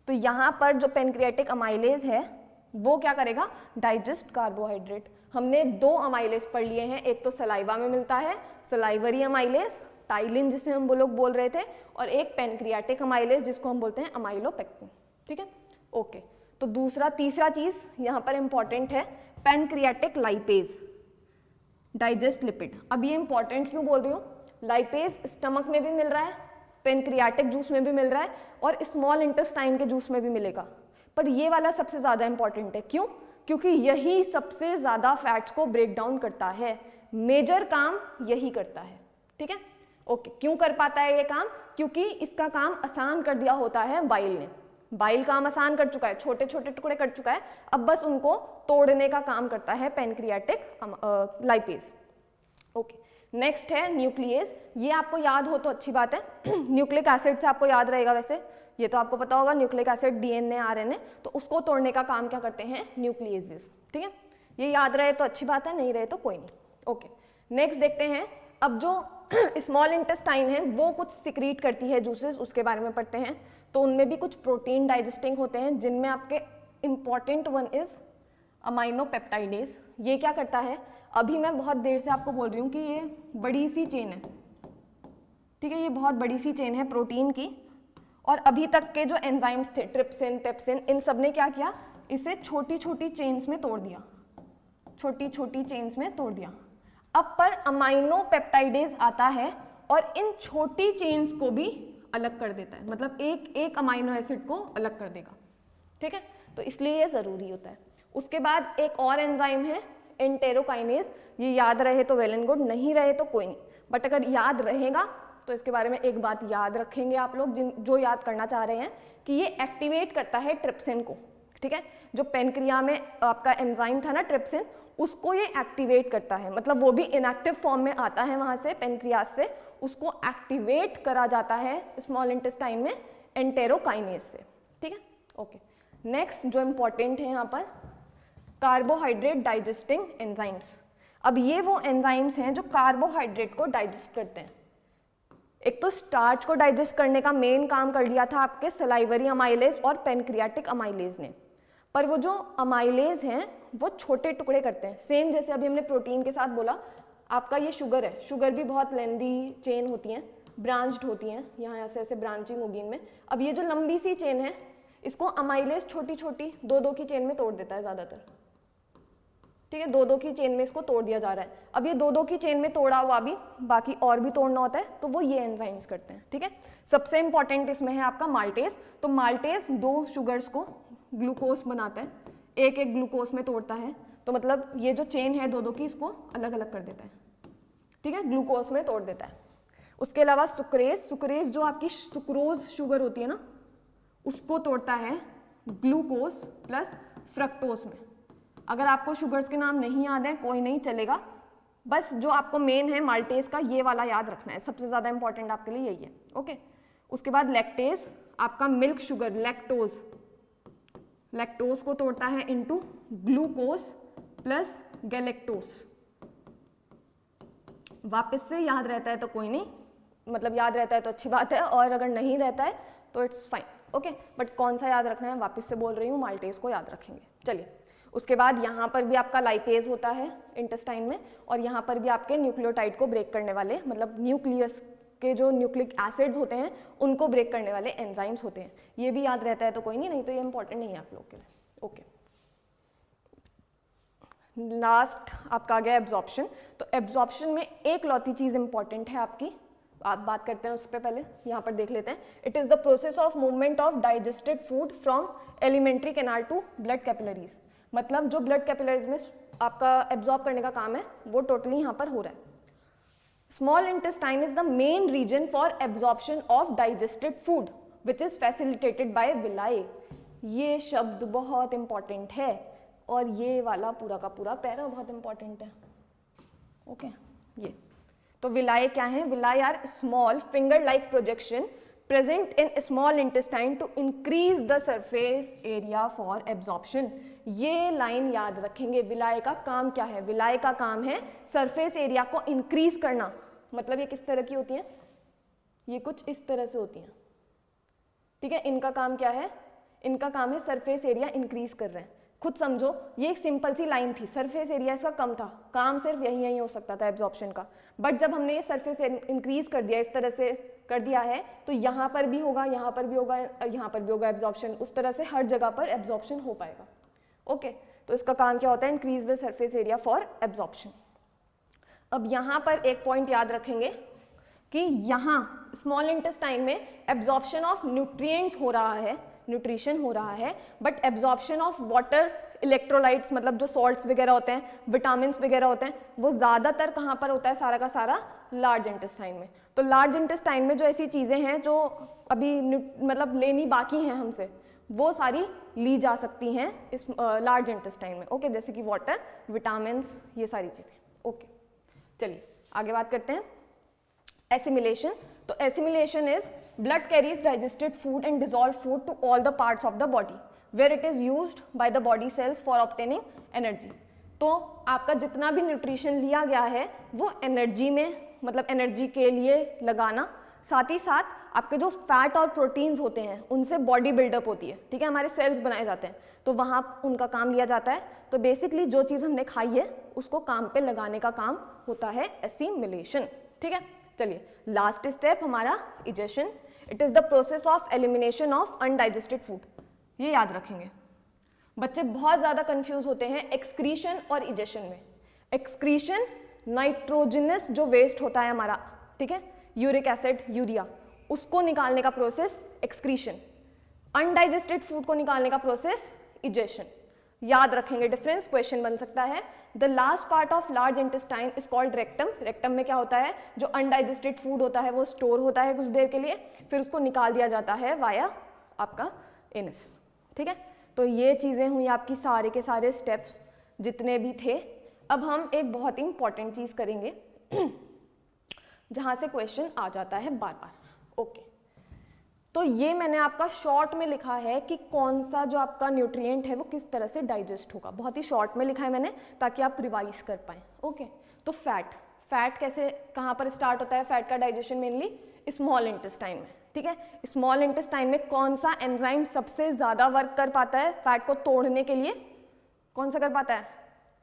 तो यहाँ पर जो पेनक्रियाटिक अमाइलेज है वो क्या करेगा, डाइजेस्ट कार्बोहाइड्रेट। हमने 2 अमाइलेज पढ़ लिए हैं, एक तो सलाइवा में मिलता है सलाइवरी अमाइलेज, टाइलिन जिसे हम वो लोग बोल रहे थे, और एक पेनक्रियाटिक अमाइलेज जिसको हम बोलते हैं अमाइलोपेक्टिन, ठीक है, ओके। तो तीसरा चीज यहाँ पर इंपॉर्टेंट है पेनक्रियाटिक लाइपेज, डाइजेस्ट लिपिड। अब ये इंपॉर्टेंट क्यों बोल रही हूँ, लाइपेज स्टमक में भी मिल रहा है, पेनक्रियाटिक जूस में भी मिल रहा है, और स्मॉल इंटेस्टाइन के जूस में भी मिलेगा, पर ये वाला सबसे ज़्यादा इंपॉर्टेंट है। क्यों, क्योंकि यही सबसे ज़्यादा फैट्स को ब्रेक डाउन करता है, मेजर काम यही करता है, ठीक है, ओके। क्यों कर पाता है ये काम, क्योंकि इसका काम आसान कर दिया होता है बाइल ने। बाइल काम आसान कर चुका है, छोटे छोटे टुकड़े कर चुका है, अब बस उनको तोड़ने का काम करता है पेनक्रियाटिक लाइपेज, ओके। नेक्स्ट है न्यूक्लियस। ये आपको याद हो तो अच्छी बात है, न्यूक्लिक एसिड से आपको याद रहेगा, वैसे ये तो आपको पता होगा, न्यूक्लिक एसिड डीएनए आरएनए, तो उसको तोड़ने का काम क्या करते हैं, न्यूक्लियेसेस, ठीक है। ये याद रहे तो अच्छी बात है, नहीं रहे तो कोई नहीं, ओके। नेक्स्ट देखते हैं, अब जो स्मॉल इंटेस्टाइन है वो कुछ सिक्रीट करती है जूसेस, उसके बारे में पढ़ते हैं। तो उनमें भी कुछ प्रोटीन डाइजेस्टिंग होते हैं, जिनमें आपके इंपॉर्टेंट वन इज अमाइनोपेप्टाइडेज। ये क्या करता है, अभी मैं बहुत देर से आपको बोल रही हूँ कि ये बड़ी सी चेन है, ठीक है, ये बहुत बड़ी सी चेन है प्रोटीन की, और अभी तक के जो एंजाइम्स थे ट्रिप्सिन, पेप्सिन, इन सब ने क्या किया, इसे छोटी छोटी चेन्स में तोड़ दिया, छोटी छोटी चेन्स में तोड़ दिया। अब पर अमाइनोपेप्टाइडेज आता है और इन छोटी चेन्स को भी अलग कर देता है, मतलब एक अमाइनो एसिड को अलग कर देगा, ठीक है, तो इसलिए ये जरूरी होता है। उसके बाद एक और एंजाइम है एंटेरोकाइनेज, ये याद रहे तो वेल एंड गुड, नहीं रहे तो कोई नहीं, बट अगर याद रहेगा तो इसके बारे में एक बात याद रखेंगे आप लोग, जो याद करना चाह रहे हैं, कि ये एक्टिवेट करता है ट्रिप्सिन को, ठीक है, जो पेनक्रिया में आपका एंजाइम था ना ट्रिप्सिन, उसको ये एक्टिवेट करता है, मतलब वो भी इनएक्टिव फॉर्म में आता है वहां से पेनक्रियाज से, उसको एक्टिवेट करा जाता है स्मॉल इंटेस्टाइन में एंटेरोकाइनेज से, ठीक है, ओके। नेक्स्ट जो इंपॉर्टेंट है यहाँ पर कार्बोहाइड्रेट डाइजेस्टिंग एंजाइम्स। अब ये वो एंजाइम्स हैं जो कार्बोहाइड्रेट को डाइजेस्ट करते हैं। एक तो स्टार्च को डाइजेस्ट करने का मेन काम कर लिया था आपके सलाइवरी अमाइलेज और पेनक्रियाटिक अमाइलेज ने, पर वो जो अमाइलेज हैं वो छोटे टुकड़े करते हैं। सेम जैसे अभी हमने प्रोटीन के साथ बोला, आपका ये शुगर है, शुगर भी बहुत लेंदी चेन होती हैं, ब्रांच्ड होती हैं, यहाँ ऐसे ऐसे ब्रांचिंग होगी इनमें। अब ये जो लंबी सी चेन है इसको अमाइलेज छोटी छोटी 2-2 की चेन में तोड़ देता है ज़्यादातर, ठीक है, 2-2 की चेन में इसको तोड़ दिया जा रहा है। अब ये 2-2 की चेन में तोड़ा हुआ भी बाकी और भी तोड़ना होता है, तो वो ये एंजाइम्स करते हैं, ठीक है। सबसे इंपॉर्टेंट इसमें है आपका माल्टेज। तो माल्टेज 2 शुगर्स को ग्लूकोज बनाता है, एक एक ग्लूकोज में तोड़ता है, तो मतलब ये जो चेन है 2-2 की इसको अलग अलग कर देता है, ठीक है, ग्लूकोज में तोड़ देता है। उसके अलावा सुक्रेज, सुक्रेज जो आपकी सुक्रोज शुगर होती है ना, उसको तोड़ता है ग्लूकोज प्लस फ्रक्टोज में। अगर आपको शुगर्स के नाम नहीं याद है कोई नहीं चलेगा, बस जो आपको मेन है माल्टेज का ये वाला याद रखना है, सबसे ज़्यादा इंपॉर्टेंट आपके लिए यही है, ओके। उसके बाद लैक्टेज, आपका मिल्क शुगर लैक्टोज, लैक्टोज को तोड़ता है इनटू ग्लूकोज प्लस गैलेक्टोज। वापस से याद रहता है तो कोई नहीं, मतलब याद रहता है तो अच्छी बात है, और अगर नहीं रहता है तो इट्स फाइन, ओके। बट कौन सा याद रखना है, वापस से बोल रही हूँ, माल्टेज को याद रखेंगे। चलिए, उसके बाद यहाँ पर भी आपका लाइपेज होता है इंटेस्टाइन में, और यहाँ पर भी आपके न्यूक्लियोटाइड को ब्रेक करने वाले, मतलब न्यूक्लियस के जो न्यूक्लिक एसिड्स होते हैं उनको ब्रेक करने वाले एंजाइम्स होते हैं। ये भी याद रहता है तो कोई नहीं, नहीं तो ये इंपॉर्टेंट नहीं है आप लोग के लिए, ओके। लास्ट आपका आ गया एब्जॉर्प्शन। तो एब्जॉर्प्शन में एक लौती चीज़ इंपॉर्टेंट है आपकी, आप बात करते हैं उस पर, पहले यहाँ पर देख लेते हैं। It is the process of movement of digested food from alimentary canal to blood capillaries. मतलब जो ब्लड कैपिलरीज में आपका एब्जॉर्ब करने का काम है वो टोटली यहाँ पर हो रहा है। Small intestine is the main region for absorption of digested food which is facilitated by villi. ये शब्द बहुत इंपॉर्टेंट है और ये वाला पूरा का पूरा पैरा बहुत इंपॉर्टेंट है, ओके। ये तो विलाए क्या है, villi are small finger like projection present in small intestine to increase the surface area for absorption। ये लाइन याद रखेंगे, विलाय का काम क्या है, विलाय का काम है सरफेस एरिया को इंक्रीज करना। मतलब ये किस तरह की होती हैं, ये कुछ इस तरह से होती हैं, ठीक है। इनका काम क्या है, इनका काम है सरफेस एरिया इंक्रीज कर रहे हैं। खुद समझो, ये एक सिंपल सी लाइन थी, सरफेस एरिया इसका कम था, काम सिर्फ यही हो सकता था एब्जॉर्प्शन का। बट जब हमने ये सरफेस इंक्रीज कर दिया, इस तरह से कर दिया है, तो यहाँ पर भी होगा, यहाँ पर भी होगा, यहाँ पर भी होगा एब्जॉर्प्शन। उस तरह से हर जगह पर एब्जॉर्प्शन हो पाएगा, ओके। तो इसका काम क्या होता है, increase the surface area for absorption. अब यहाँ पर एक पॉइंट याद रखेंगे कि यहाँ स्मॉल इंटेस्टाइन में एब्जॉर्प्शन ऑफ न्यूट्रिएंट्स हो रहा है, न्यूट्रिशन हो रहा है, but absorption of water electrolytes, मतलब जो सॉल्ट्स वगैरह होते हैं, विटामिन वगैरह होते हैं, वो ज़्यादातर कहाँ पर होता है, सारा का सारा लार्ज इंटेस्टाइन में। तो लार्ज इंटेस्टाइन में जो ऐसी चीज़ें हैं जो अभी मतलब लेनी बाकी हैं हमसे, वो सारी ली जा सकती हैं इस लार्ज इंटेस्टाइन में, ओके। जैसे कि वाटर, विटामिन, ये सारी चीज़ें, ओके। चलिए आगे बात करते हैं एसिमिलेशन। तो assimilation is blood carries digested food and dissolved food to all the parts of the body where it is used by the body cells for obtaining energy। तो आपका जितना भी न्यूट्रिशन लिया गया है वो एनर्जी में, मतलब एनर्जी के लिए लगाना, साथ ही साथ आपके जो फैट और प्रोटीन्स होते हैं उनसे बॉडी बिल्डअप होती है, ठीक है, हमारे सेल्स बनाए जाते हैं, तो वहाँ उनका काम लिया जाता है। तो बेसिकली जो चीज़ हमने खाई है उसको काम पे लगाने का काम होता है एसिमिलेशन, ठीक है। चलिए लास्ट स्टेप हमारा egestion. It is the process of elimination of undigested food. ये याद रखेंगे, बच्चे बहुत ज़्यादा कंफ्यूज होते हैं एक्सक्रीशन और इजेशन में। एक्सक्रीशन नाइट्रोजनस जो वेस्ट होता है हमारा, ठीक है, यूरिक एसिड, यूरिया, उसको निकालने का प्रोसेस एक्सक्रीशन। अनडाइजेस्टेड फूड को निकालने का प्रोसेस इजेशन। याद रखेंगे डिफरेंस, क्वेश्चन बन सकता है। The last part of large intestine is called rectum. Rectum में क्या होता है, जो अनडाइजेस्टेड फूड होता है वो स्टोर होता है कुछ देर के लिए, फिर उसको निकाल दिया जाता है वाया आपका एनस, ठीक है। तो ये चीज़ें हुई आपकी सारे के सारे स्टेप्स जितने भी थे। अब हम एक बहुत ही इंपॉर्टेंट चीज़ करेंगे जहाँ से क्वेश्चन आ जाता है बार बार, ओके। तो ये मैंने आपका शॉर्ट में लिखा है कि कौन सा जो आपका न्यूट्रिएंट है वो किस तरह से डाइजेस्ट होगा, बहुत ही शॉर्ट में लिखा है मैंने ताकि आप रिवाइज कर पाएँ। ओके, तो फैट कैसे, कहाँ पर स्टार्ट होता है फैट का डाइजेशन? मेनली स्मॉल इंटेस्टाइन में, ठीक है। स्मॉल इंटेस्टाइन में कौन सा एंजाइम सबसे ज़्यादा वर्क कर पाता है फैट को तोड़ने के लिए? कौन सा कर पाता है?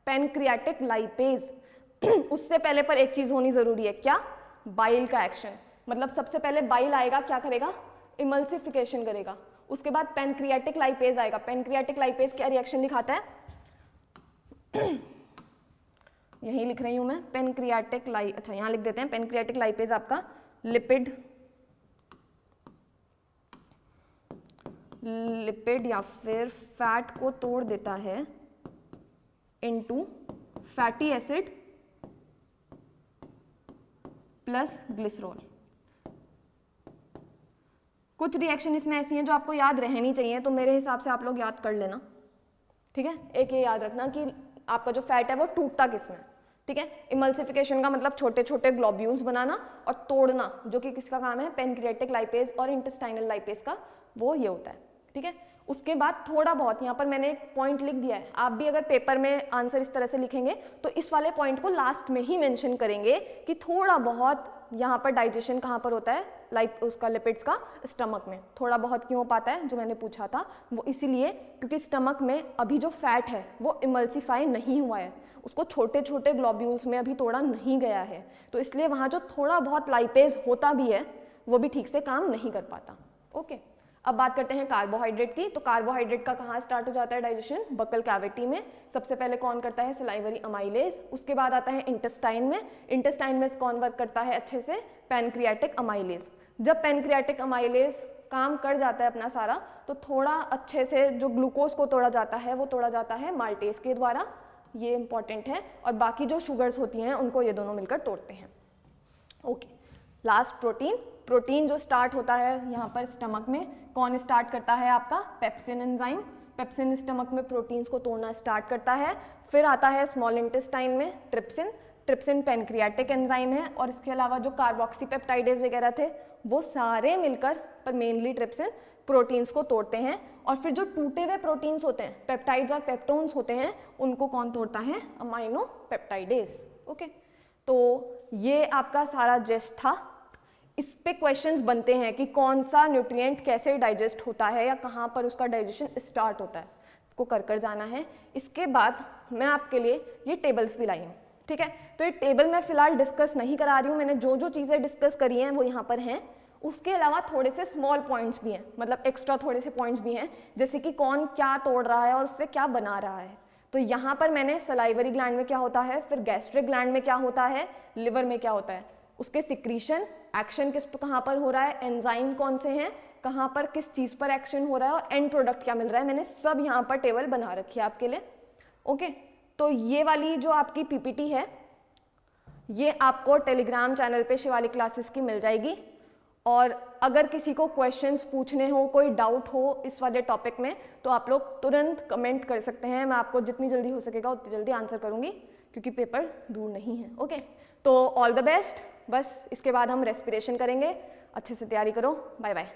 Pancreatic lipase. उससे पहले पर एक चीज़ होनी ज़रूरी है, क्या? बाइल का एक्शन। मतलब सबसे पहले बाइल आएगा, क्या करेगा? इमल्सिफिकेशन करेगा। उसके बाद पैनक्रियाटिक लाइपेज आएगा। पैनक्रियाटिक लाइपेज क्या रिएक्शन दिखाता है? यही लिख रही हूं मैं, पैनक्रियाटिक अच्छा यहाँ लिख देते हैं, पैनक्रियाटिक लाइपेज आपका लिपिड या फिर फैट को तोड़ देता है into fatty acid plus glycerol. कुछ रिएक्शन इसमें ऐसी हैं जो आपको याद रहनी चाहिए, तो मेरे हिसाब से आप लोग याद कर लेना, ठीक है। एक ये याद रखना कि आपका जो फैट है वो टूटता किसमें, ठीक है। इमल्सिफिकेशन का मतलब छोटे छोटे ग्लोब्यूल्स बनाना, और तोड़ना जो कि किसका काम है? पैनक्रियाटिक लाइपेज और इंटेस्टाइनल लाइपेज का, वो ये होता है, ठीक है। उसके बाद थोड़ा बहुत यहाँ पर मैंने एक पॉइंट लिख दिया है, आप भी अगर पेपर में आंसर इस तरह से लिखेंगे तो इस वाले पॉइंट को लास्ट में ही मेंशन करेंगे कि थोड़ा बहुत यहाँ पर डाइजेशन कहाँ पर होता है, उसका लिपिड्स का स्टमक में। थोड़ा बहुत क्यों हो पाता है, जो मैंने पूछा था वो इसीलिए क्योंकि स्टमक में अभी जो फैट है वो इमल्सिफाई नहीं हुआ है, उसको छोटे छोटे ग्लोब्यूल्स में अभी तोड़ा नहीं गया है, तो इसलिए वहाँ जो थोड़ा बहुत लाइपेज होता भी है वो भी ठीक से काम नहीं कर पाता। ओके, अब बात करते हैं कार्बोहाइड्रेट की। तो कार्बोहाइड्रेट का कहाँ स्टार्ट हो जाता है डाइजेशन? बकल कैविटी में। सबसे पहले कौन करता है? Salivary amylase. उसके बाद आता है इंटेस्टाइन में। इंटेस्टाइन में कौन वर्क करता है अच्छे से? Pancreatic amylase. जब पैनक्रियाटिक अमाइलेज काम कर जाता है अपना सारा, तो थोड़ा अच्छे से जो ग्लूकोज को तोड़ा जाता है वो तोड़ा जाता है माल्टेज के द्वारा, ये इंपॉर्टेंट है, और बाकी जो शुगर्स होती हैं उनको ये दोनों मिलकर तोड़ते हैं। ओके, लास्ट प्रोटीन जो स्टार्ट होता है यहाँ पर स्टमक में, कौन स्टार्ट करता है? आपका पेप्सिन एंजाइम। पेप्सिन स्टमक में प्रोटीन्स को तोड़ना स्टार्ट करता है। फिर आता है स्मॉल इंटेस्टाइन में ट्रिप्सिन पैनक्रियाटिक एंजाइम है, और इसके अलावा जो कार्बोक्सीपेप्टाइडेज वगैरह थे वो सारे मिलकर, पर मेनली ट्रिप्सिन, प्रोटीन्स को तोड़ते हैं। और फिर जो टूटे हुए प्रोटीन्स होते हैं, पेप्टाइड्स और पेप्टोन्स होते हैं, उनको कौन तोड़ता है? Amino peptidase. ओके, तो ये आपका सारा जेस्ट था। इस पे क्वेश्चंस बनते हैं कि कौन सा न्यूट्रिएंट कैसे डाइजेस्ट होता है या कहाँ पर उसका डाइजेशन स्टार्ट होता है, इसको कर जाना है। इसके बाद मैं आपके लिए ये टेबल्स भी लाई हूँ, ठीक है। तो ये टेबल मैं फिलहाल डिस्कस नहीं करा रही हूँ, मैंने जो जो चीज़ें डिस्कस करी हैं वो यहाँ पर हैं। उसके अलावा थोड़े से स्मॉल पॉइंट्स भी हैं, मतलब एक्स्ट्रा थोड़े से पॉइंट्स भी हैं, जैसे कि कौन क्या तोड़ रहा है और उससे क्या बना रहा है। तो यहाँ पर मैंने सलाइवरी ग्लैंड में क्या होता है, फिर गैस्ट्रिक ग्लैंड में क्या होता है, लिवर में क्या होता है, उसके सिक्रीशन, एक्शन किस पर कहाँ पर हो रहा है, एंजाइम कौन से हैं, कहाँ पर किस चीज़ पर एक्शन हो रहा है, और एंड प्रोडक्ट क्या मिल रहा है, मैंने सब यहाँ पर टेबल बना रखी है आपके लिए। ओके, तो ये वाली जो आपकी पीपीटी है ये आपको टेलीग्राम चैनल पे शिवालिक क्लासेस की मिल जाएगी। और अगर किसी को क्वेश्चंस पूछने हो, कोई डाउट हो इस वाले टॉपिक में, तो आप लोग तुरंत कमेंट कर सकते हैं, मैं आपको जितनी जल्दी हो सकेगा उतनी जल्दी आंसर करूँगी, क्योंकि पेपर दूर नहीं है। ओके, तो ऑल द बेस्ट। बस इसके बाद हम रेस्पिरेशन करेंगे, अच्छे से तैयारी करो। Bye bye.